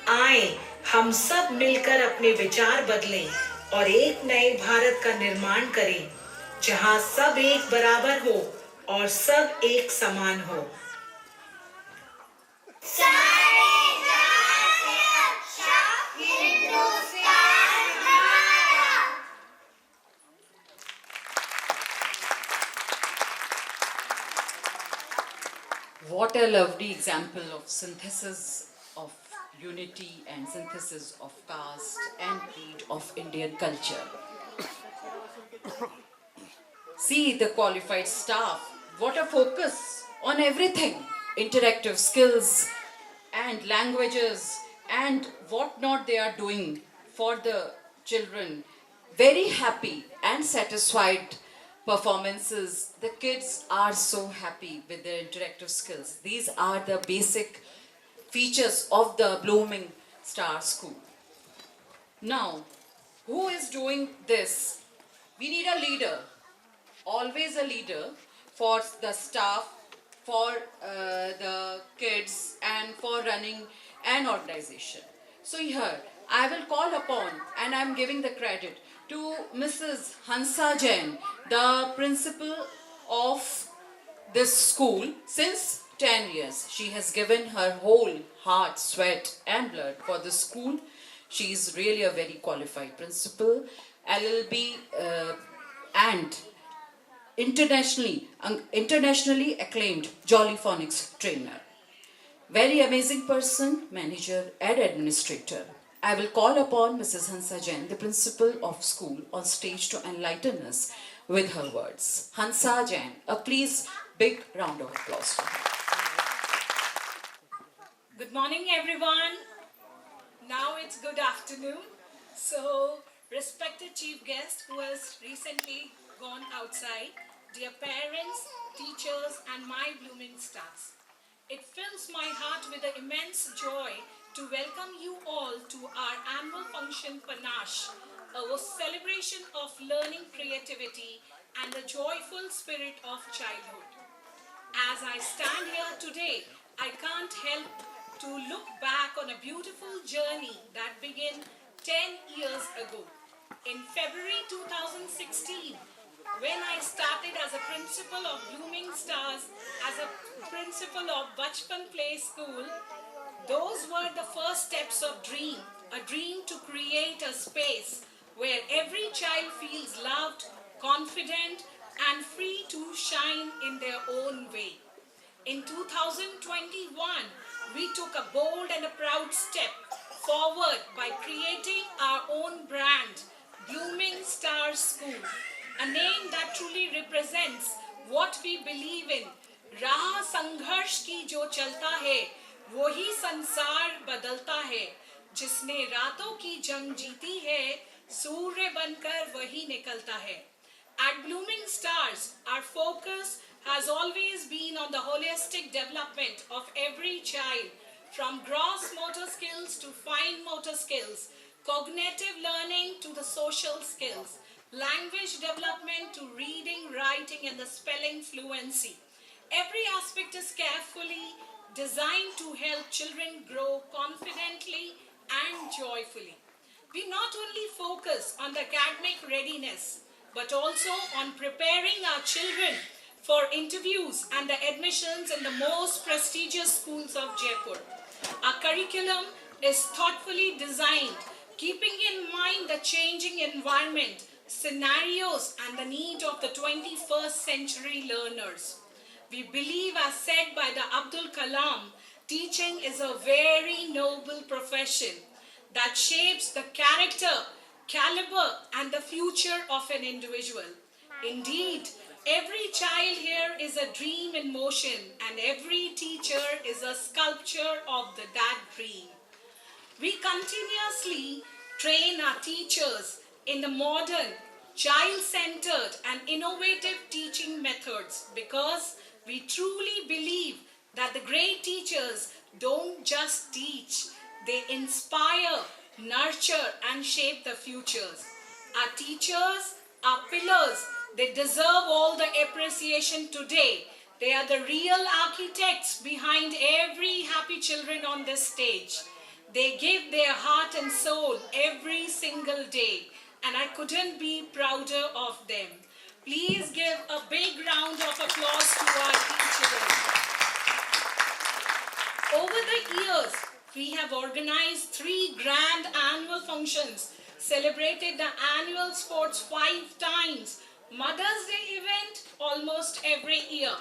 आए हम सब मिलकर अपने विचार बदलें और एक नए भारत का निर्माण करें, जहां सब एक बराबर हो और सब एक समान हो। सारे जहां से अच्छा हिंदुस्तान हमारा। What a lovely example of synthesis of unity and synthesis of caste and creed of Indian culture. See the qualified staff, what a focus on everything, interactive skills and languages and what not they are doing for the children. Very happy and satisfied performances. The kids are so happy with their interactive skills. These are the basic features of the Blooming Star School. Now, who is doing this? We need a leader, always a leader for the staff, for the kids and for running an organization. So here, I will call upon and I'm giving the credit to Mrs. Hansa Jain, the principal of this school since 10 years. She has given her whole heart, sweat and blood for the school. She is really a very qualified principal, LLB and internationally acclaimed Jolly Phonics trainer. Very amazing person, manager and administrator. I will call upon Mrs. Hansa Jain, the principal of school, on stage to enlighten us with her words. Hansa Jain, a please big round of applause for her. Good morning, everyone. Now it's good afternoon. So, respected chief guest who has recently gone outside, dear parents, teachers, and my blooming stars. It fills my heart with an immense joy to welcome you all to our annual function Panache, a celebration of learning creativity and the joyful spirit of childhood. As I stand here today, I can't help to look back on a beautiful journey that began 10 years ago. In February 2016, when I started as a principal of Blooming Stars, as a principal of Bachpan Play School, those were the first steps of dream, a dream to create a space, where every child feels loved, confident, and free to shine in their own way. In 2021, we took a bold and a proud step forward by creating our own brand, Blooming Stars School, a name that truly represents what we believe in. राह संघर्ष की जो चलता है, वही संसार बदलता है. जिसने रातों की जंग जीती है, सूर्य बनकर वही निकलता है. At Blooming Stars, our focus has always been on the holistic development of every child, from gross motor skills to fine motor skills, cognitive learning to the social skills, language development to reading, writing, and the spelling fluency. Every aspect is carefully designed to help children grow confidently and joyfully. We not only focus on the academic readiness, but also on preparing our children for interviews and the admissions in the most prestigious schools of Jaipur. Our curriculum is thoughtfully designed, keeping in mind the changing environment, scenarios, and the need of the 21st century learners. We believe, as said by the Abdul Kalam, teaching is a very noble profession that shapes the character, caliber, and the future of an individual. Indeed, every child here is a dream in motion, and every teacher is a sculpture of that dream. We continuously train our teachers in the modern, child-centered, and innovative teaching methods because we truly believe that the great teachers don't just teach, they inspire, nurture, and shape the futures. Our teachers are pillars. They deserve all the appreciation today. They are the real architects behind every happy children on this stage. They give their heart and soul every single day, and I couldn't be prouder of them. Please give a big round of applause to our teachers. Over the years, we have organized 3 grand annual functions, celebrated the annual sports 5 times, Mother's Day event almost every year,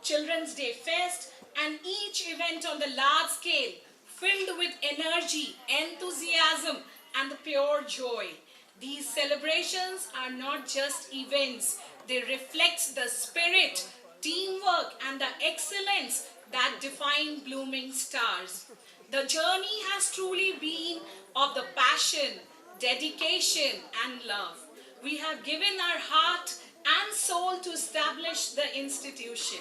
Children's Day Fest, and each event on the large scale filled with energy, enthusiasm, and the pure joy. These celebrations are not just events, they reflect the spirit, teamwork, and the excellence that define Blooming Stars. The journey has truly been of the passion, dedication, and love. We have given our heart and soul to establish the institution.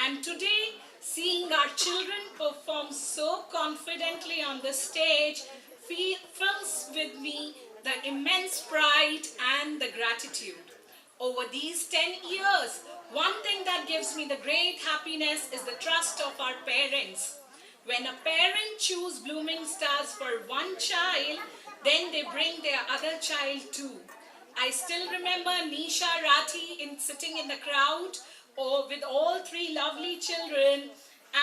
And today, seeing our children perform so confidently on the stage fills with me the immense pride and the gratitude. Over these 10 years, one thing that gives me the great happiness is the trust of our parents. When a parent chooses Blooming Stars for one child, then they bring their other child too. I still remember Nisha Rathi sitting in the crowd with all 3 lovely children,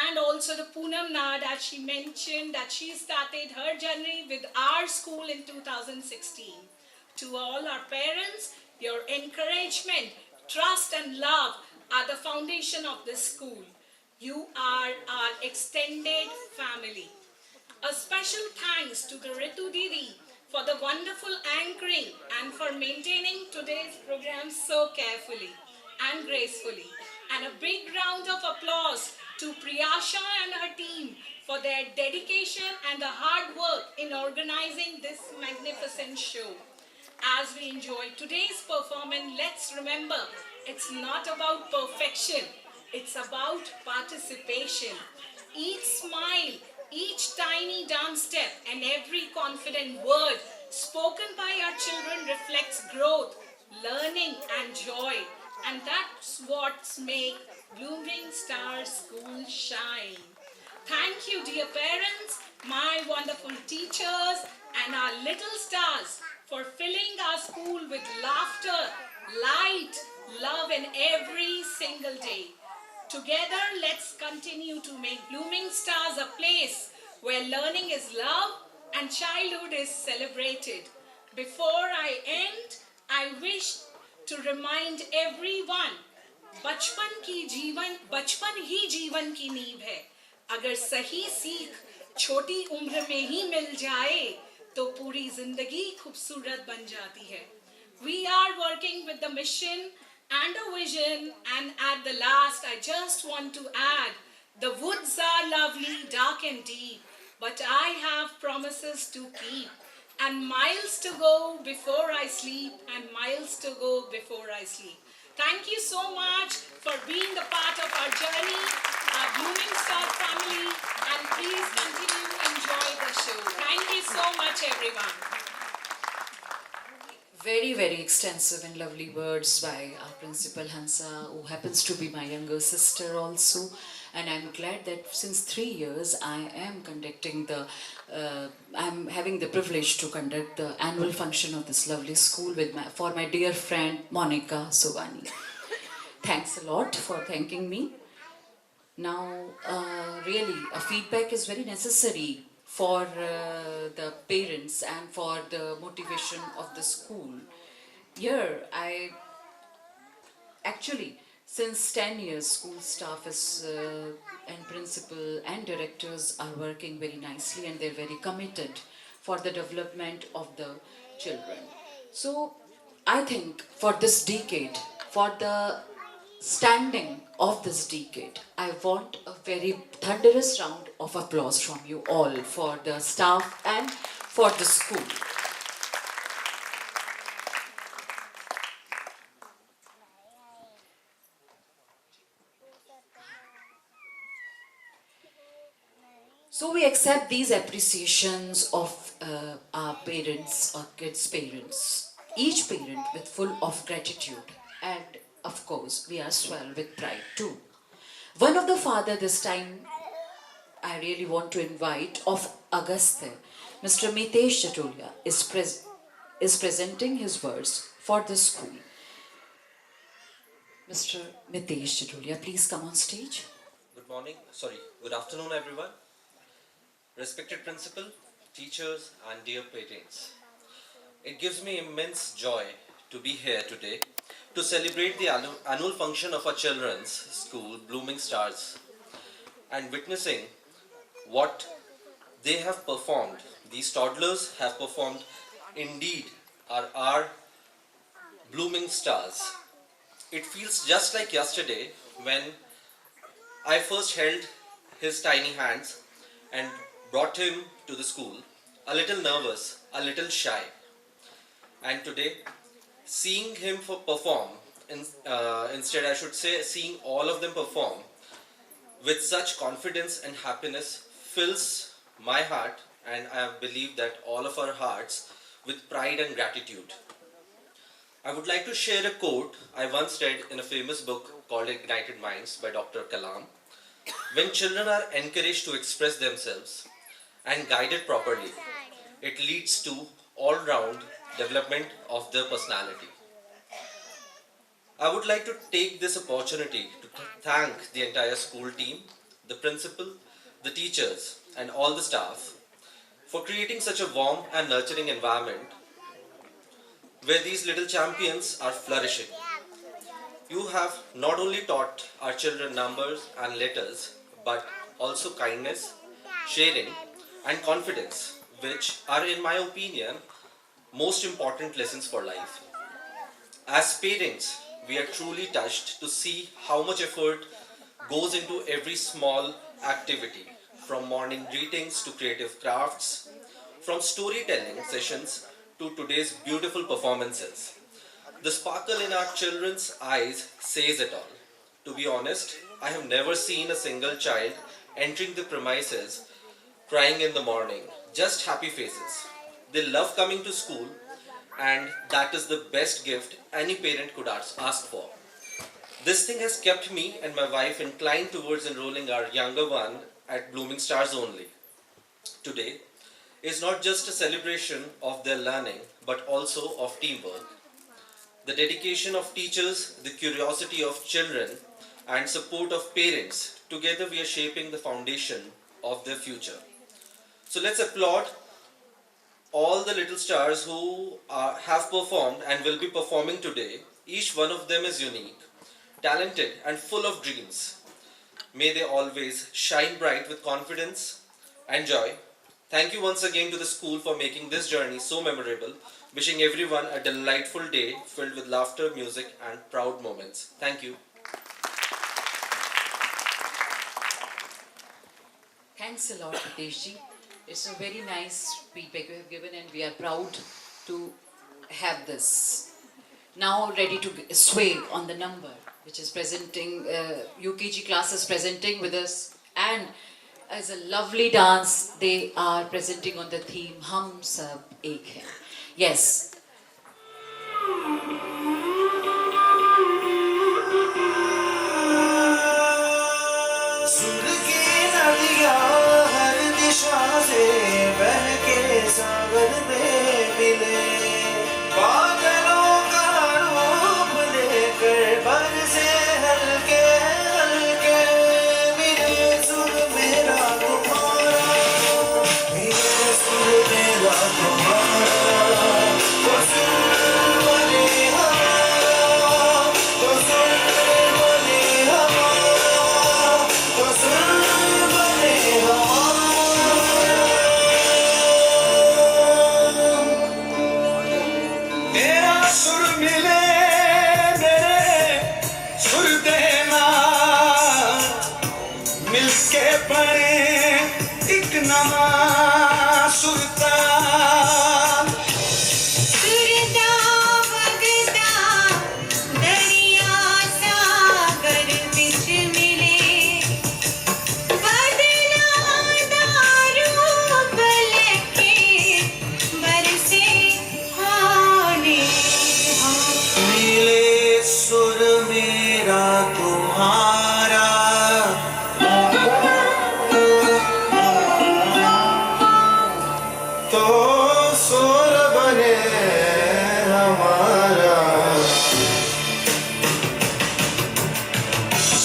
and also the Poonam Nad, as she mentioned that she started her journey with our school in 2016. To all our parents, your encouragement, trust, and love are the foundation of this school. You are our extended family. A special thanks to the Ritu Didi for the wonderful anchoring and for maintaining today's program so carefully and gracefully. And a big round of applause to Priyasha and her team for their dedication and the hard work in organizing this magnificent show. As we enjoy today's performance, let's remember it's not about perfection, it's about participation. Each smile, each tiny dance step, and every confident word spoken by our children reflects growth, learning, and joy. And that's what makes Blooming Stars School shine. Thank you, dear parents, my wonderful teachers, and our little stars for filling our school with laughter, light, love in every single day. Together, let's continue to make Blooming Stars a place where learning is loved and childhood is celebrated. Before I end, I wish to remind everyone, बचपन ही जीवन की नींव है. अगर सही सीख छोटी उम्र में ही मिल जाए तो पूरी जिंदगी खूबसूरत बन जाती है. We are working with the mission and a vision, and at the last I just want to add, the woods are lovely, dark and deep, but I have promises to keep, and miles to go before I sleep, and miles to go before I sleep. Thank you so much for being the part of our journey, our Blooming Star family, and please continue to enjoy the show. Thank you so much, everyone. Very, very extensive and lovely words by our principal Hansa, who happens to be my younger sister also. And I'm glad that since 3 years I am I'm having the privilege to conduct the annual function of this lovely school for my dear friend Monica Sovani. Thanks a lot for thanking me. Now, really, a feedback is very necessary for the parents and for the motivation of the school. Here, since 10 years, school staff and principal and directors are working very nicely, and they're very committed for the development of the children. So, I think for this decade, for the standing of this decade, I want a very thunderous round of applause from you all for the staff and for the school. So we accept these appreciations of our parents or kids' parents, each parent with full of gratitude, and of course we are swell with pride too. One of the father this time I really want to invite of Agastya, Mr. Mitesh Chatulia is presenting his words for the school. Mr. Mitesh Chatulia, please come on stage. Good afternoon everyone. Respected principal, teachers and dear parents. It gives me immense joy to be here today to celebrate the annual function of our children's school, Blooming Stars, and witnessing what they have performed. These toddlers have performed indeed are our Blooming Stars. It feels just like yesterday when I first held his tiny hands and brought him to the school, a little nervous, a little shy. And today, seeing him perform, instead I should say seeing all of them perform with such confidence and happiness fills my heart, and I believe that all of our hearts, with pride and gratitude. I would like to share a quote I once read in a famous book called Ignited Minds by Dr. Kalam. When children are encouraged to express themselves and guided properly, it leads to all-round development of their personality. I would like to take this opportunity to thank the entire school team, the principal, the teachers and all the staff for creating such a warm and nurturing environment where these little champions are flourishing. You have not only taught our children numbers and letters, but also kindness, sharing and confidence, which are, in my opinion, most important lessons for life. As parents, we are truly touched to see how much effort goes into every small activity, from morning greetings to creative crafts, from storytelling sessions to today's beautiful performances. The sparkle in our children's eyes says it all. To be honest, I have never seen a single child entering the premises crying in the morning, just happy faces. They love coming to school, and that is the best gift any parent could ask for. This thing has kept me and my wife inclined towards enrolling our younger one at Blooming Stars only. Today is not just a celebration of their learning, but also of teamwork. The dedication of teachers, the curiosity of children, and support of parents, together we are shaping the foundation of their future. So let's applaud all the little stars who have performed and will be performing today. Each one of them is unique, talented and full of dreams. May they always shine bright with confidence and joy. Thank you once again to the school for making this journey so memorable. Wishing everyone a delightful day filled with laughter, music and proud moments. Thank you. Thanks a lot, Hitesh ji. It's a very nice feedback you have given and we are proud to have this. Now ready to sway on the number which is presenting, UKG classes presenting with us, and as a lovely dance they are presenting on the theme Hum Sab Ek Hai. Yes. सुर की नदियाँ हर दिशा से बह के सागर में मिले, बादलों का रूप लेकर बरसे हल्के हल्के, मिले सुर मेरा तुम्हारा, मिले सुर मेरा तुम्हारा, तो सुर बने हमारा, तो सुर बने हमारा, तो सुर बने तेरा सुर मिले मेरे सुर देना, मिलके पड़े एक नमा सुल्तान। सुरदा वगदा दरिया सागर बिच मिले, बदला रूप लेके बरसे हाने हाने। मिले सुर मेरा तुम्हारा, तो सुर बने हमारा।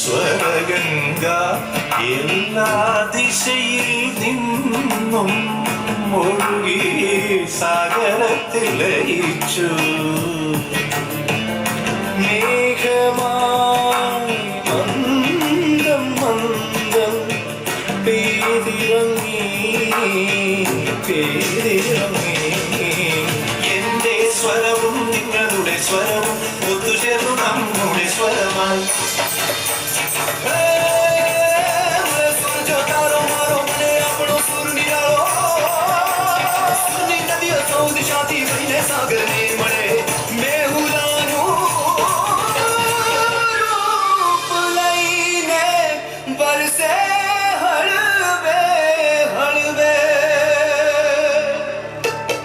സ്വരഗംഗ എല്ലാ ദിശയിൽ നിന്നും ഒഴുകി സാഗരത്തിൽ ലയിച്ചു, മേഘമായി മന്ദം മന്ദം പെയ്തിറങ്ങി പെയ്തിറങ്ങി, എന്റെ സ്വരവും നിങ്ങളുടെ സ്വരവും ഒത്തുചേർന്നു നമ്മുടെ സ്വരമായി। सागर में मरे मेहुलानु रूप लईने बरसे हळवे हळवे,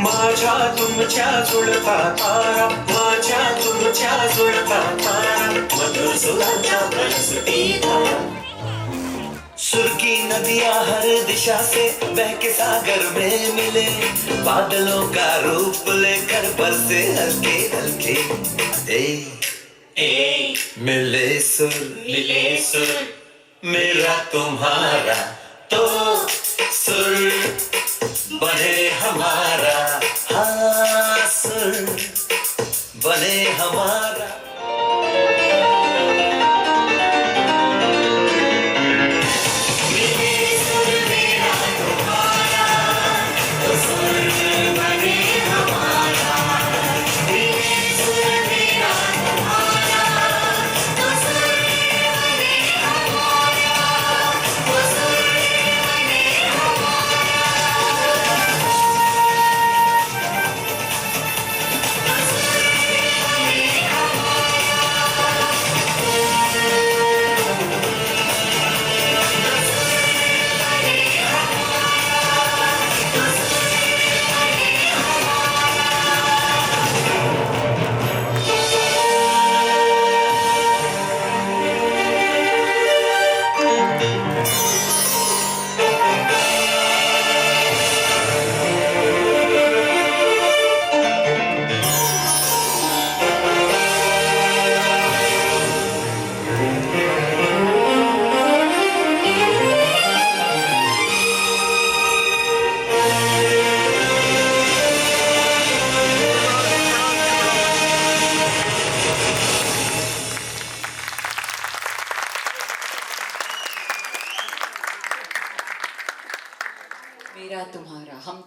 माझ्या तुमच्या जुळता तारा, माझ्या तुमच्या जुळता तारा, मधुर सुराच्या प्रसुती धारा। सुर की नदियाँ हर दिशा से बह के सागर में मिले, बादलों का रूप लेकर बरसे हल्के हल्के, मिले सुर मेरा तुम्हारा, तो सुर बने हमारा, हाँ सुर बने हमारा।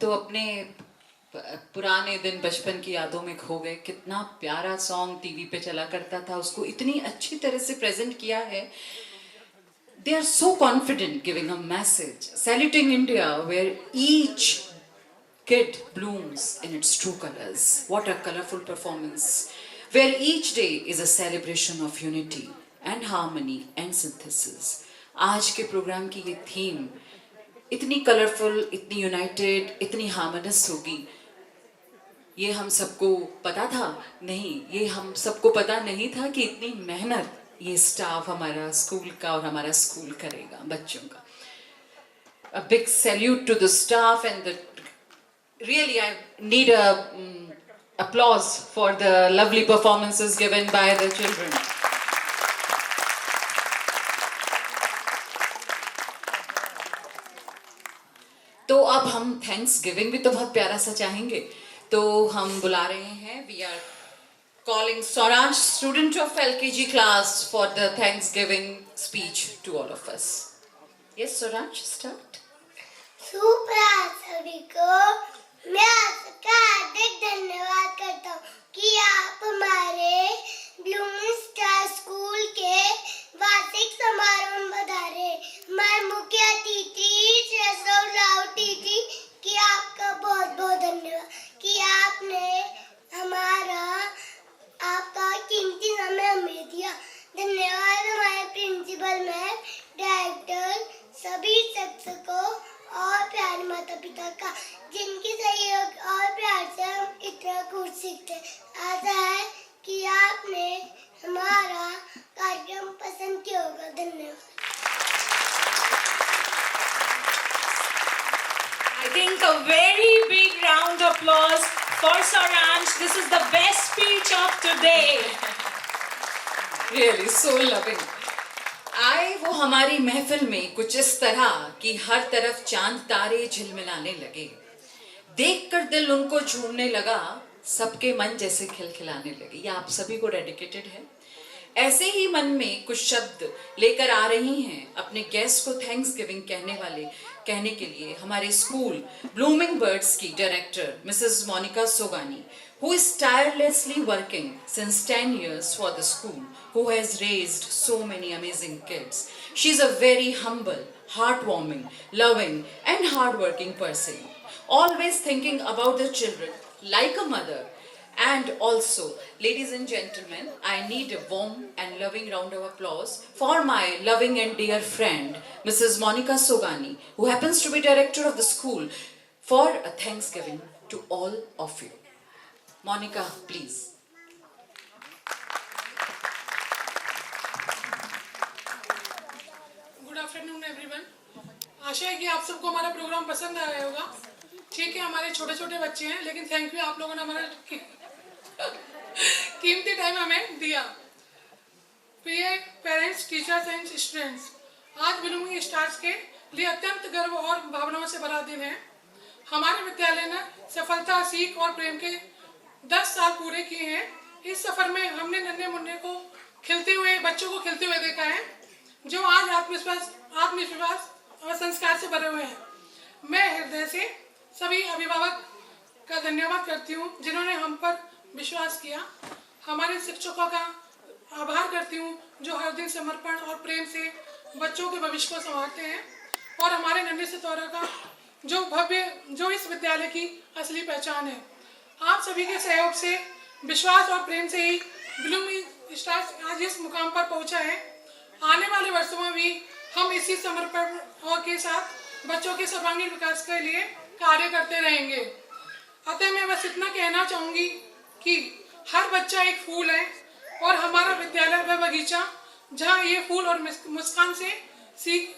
तो अपने पुराने दिन बचपन की यादों में खो गए। कितना प्यारा सॉन्ग टीवी पे चला करता था, उसको इतनी अच्छी तरह से प्रेजेंट किया है। They are so confident giving a message, saluting India where each kid blooms in its true colors. What a colorful performance, where each day is a celebration of unity and harmony and synthesis. आज के programme की ये theme इतनी colourful, इतनी United, इतनी harmonious होगी, ये हम सबको पता था? नहीं, ये हम सबको पता नहीं था कि इतनी मेहनत ये स्टाफ हमारा स्कूल का और हमारा स्कूल करेगा बच्चों का। A big salute to the staff and really I need a applause for the lovely performances given by the children. तो अब हम थैंक्स गिविंग भी तो बहुत प्यारा सा चाहेंगे, तो हम बुला रहे हैं, we are calling Saransh, student of LKG class, for the Thanksgiving speech to all of us. Yes, Saransh, start. सुप्रभात सभी को। मैं आपका हार्दिक धन्यवाद करता हूँ कि आप हमारे ब्लूमिंग स्टार स्कूल के वार्षिक समारोह में पधारे। हमारे मुख्य अतिथि श्री राउटी जी की आपका बहुत बहुत धन्यवाद कि आपने आपका कीमती समय हमें दिया। धन्यवाद हमारे प्रिंसिपल मैम, डायरेक्टर, सभी शिक्षकों और प्यारे माता पिता का, जिनके सहयोग और प्यार से हम इतना कुछ सीखते। आशा है कि आपने हमारा कार्यक्रम पसंद किया होगा। धन्यवाद। I think a very big round of applause for Saransh. This is the best speech of today. Really, so loving. आए वो हमारी महफिल में कुछ इस तरह कि हर तरफ चांद तारे झिलमिलाने लगे। देखकर दिल उनको झूमने लगा, सबके मन जैसे खिलखिलाने लगे। ये आप सभी को डेडिकेटेड है। ऐसे ही मन में कुछ शब्द लेकर आ रही हैं अपने गेस्ट को थैंक्स गिविंग कहने के लिए हमारे स्कूल ब्लूमिंग बर्ड्स की director Mrs Monika Sogani, who is tirelessly working since 10 years for the school, who has raised so many amazing kids. She's a very humble, heartwarming, loving and hardworking person, always thinking about the children like a mother. And also, ladies and gentlemen, I need a warm and loving round of applause for my loving and dear friend, Mrs. Monica Sogani, who happens to be director of the school, for a Thanksgiving to all of you. Monica, please. Good afternoon everyone. आशा है कि आप सबको हमारा programme पसंद आया होगा। ठीक है, हमारे छोटे छोटे बच्चे हैं, लेकिन थैंक यू, आप लोगों ने हमारा कीमती टाइम हमें दिया। प्रिय पेरेंट्स, टीचर्स एंड स्टूडेंट्स, आज ब्लूमिंग स्टार्स के लिए अत्यंत गर्व और भावनाओं से भरा दिन है। हमारे विद्यालय ने सफलता, सीख और प्रेम के 10 साल पूरे किए हैं। इस सफर में हमने नन्हे मुन्ने को बच्चों को खिलते हुए देखा है, जो आज आत्मविश्वास और संस्कार से भरे हुए हैं। मैं हृदय से सभी अभिभावक का धन्यवाद करती हूँ जिन्होंने हम पर विश्वास किया। हमारे शिक्षकों का आभार करती हूँ जो हर दिन समर्पण और प्रेम से बच्चों के भविष्य को संवारते हैं, और हमारे नन्हे सितारों का जो इस विद्यालय की असली पहचान है। आप सभी के सहयोग से, विश्वास और प्रेम से ही ब्लूमिंग स्टार्स आज इस मुकाम पर पहुंचा है। आने वाले वर्षों में भी हम इसी समर्पण और के साथ बच्चों के सर्वांगीण विकास के लिए कार्य करते रहेंगे। अतः मैं बस इतना कहना चाहूँगी कि हर बच्चा एक फूल है, और हमारा विद्यालय वह बगीचा जहाँ ये फूल और मुस्कान से सीख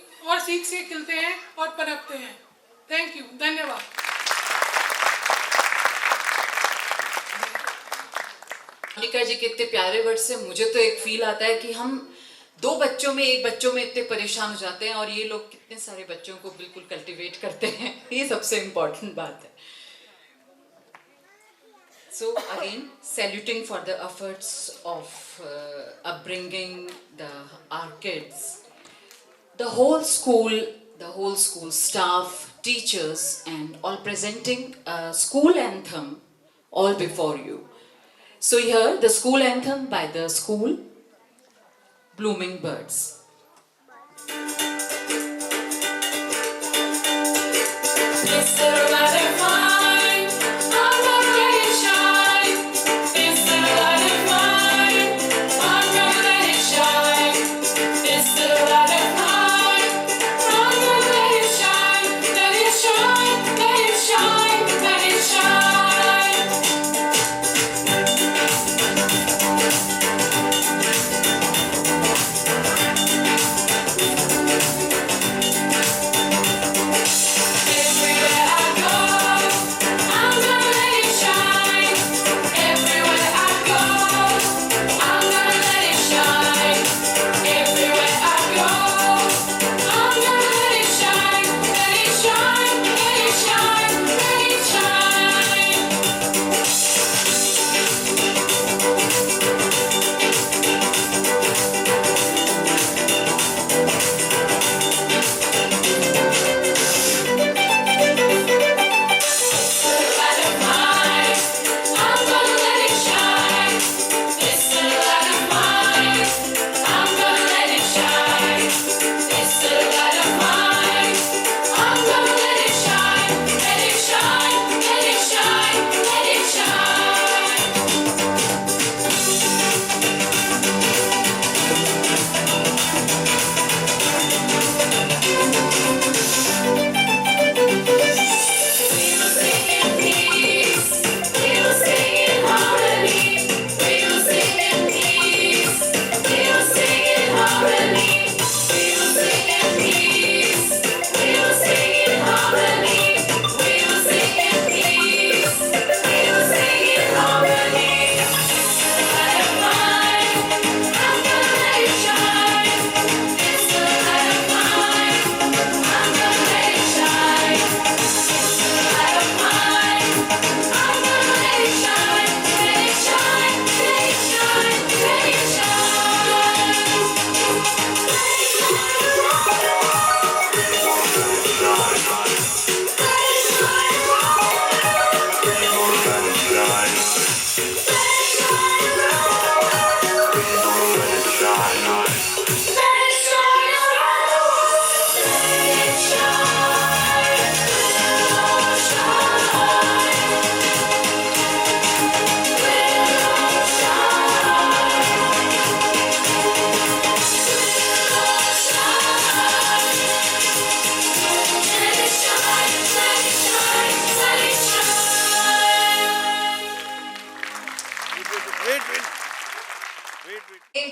से खिलते हैं और पनपते हैं। थैंक यू, धन्यवाद। मोनिका जी के इतने प्यारे वर्ड से मुझे तो एक फील आता है कि हम एक बच्चों में इतने परेशान हो जाते हैं, और ये लोग कितने सारे बच्चों को बिल्कुल कल्टीवेट करते हैं। ये सबसे इम्पोर्टेंट बात है। So again, saluting for the efforts of upbringing our kids, the whole school staff, teachers, and all presenting a school anthem all before you. So here the school anthem by the school Blooming Birds.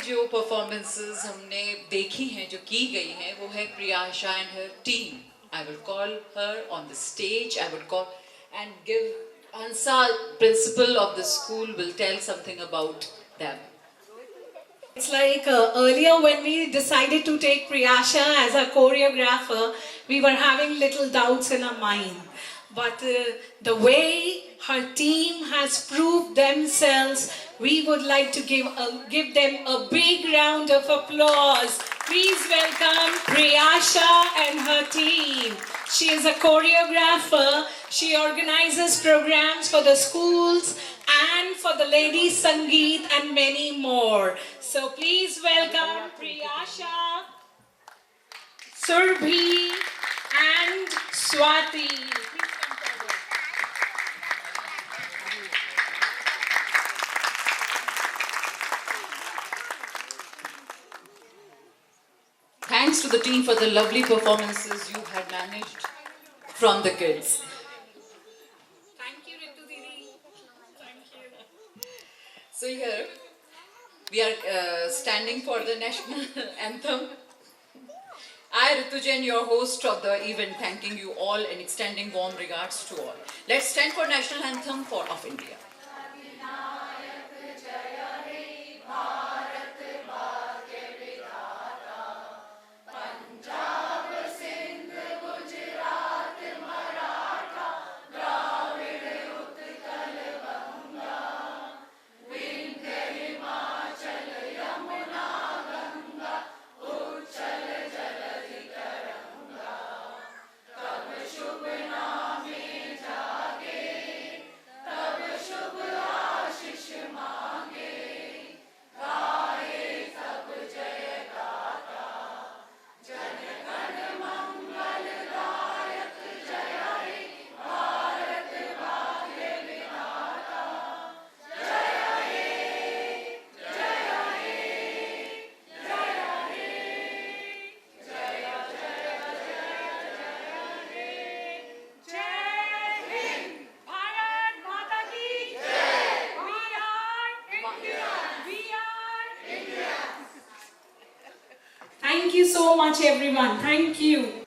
जो performances हमने देखी हैं जो की गई हैं वो है Priyasha and her team. I will call her on the stage. I would call and give Hansa, principal of the school, will tell something about them. It's like earlier when we decided to take Priyasha as a choreographer, we were having little doubts in our mind. But the way her team has proved themselves, we would like to give them a big round of applause. Please welcome Priyasha and her team. She is a choreographer. She organizes programs for the schools and for the ladies Sangeet and many more. So please welcome Priyasha, Surbhi and Swati. Thanks to the team for the lovely performances you had managed from the kids. Thank you, Ritu Didi. Thank you. So here we are standing for the national anthem. I, Ritu Jain, your host of the event, thanking you all and extending warm regards to all. Let's stand for national anthem of India. Shubh you so much, everyone. Thank you.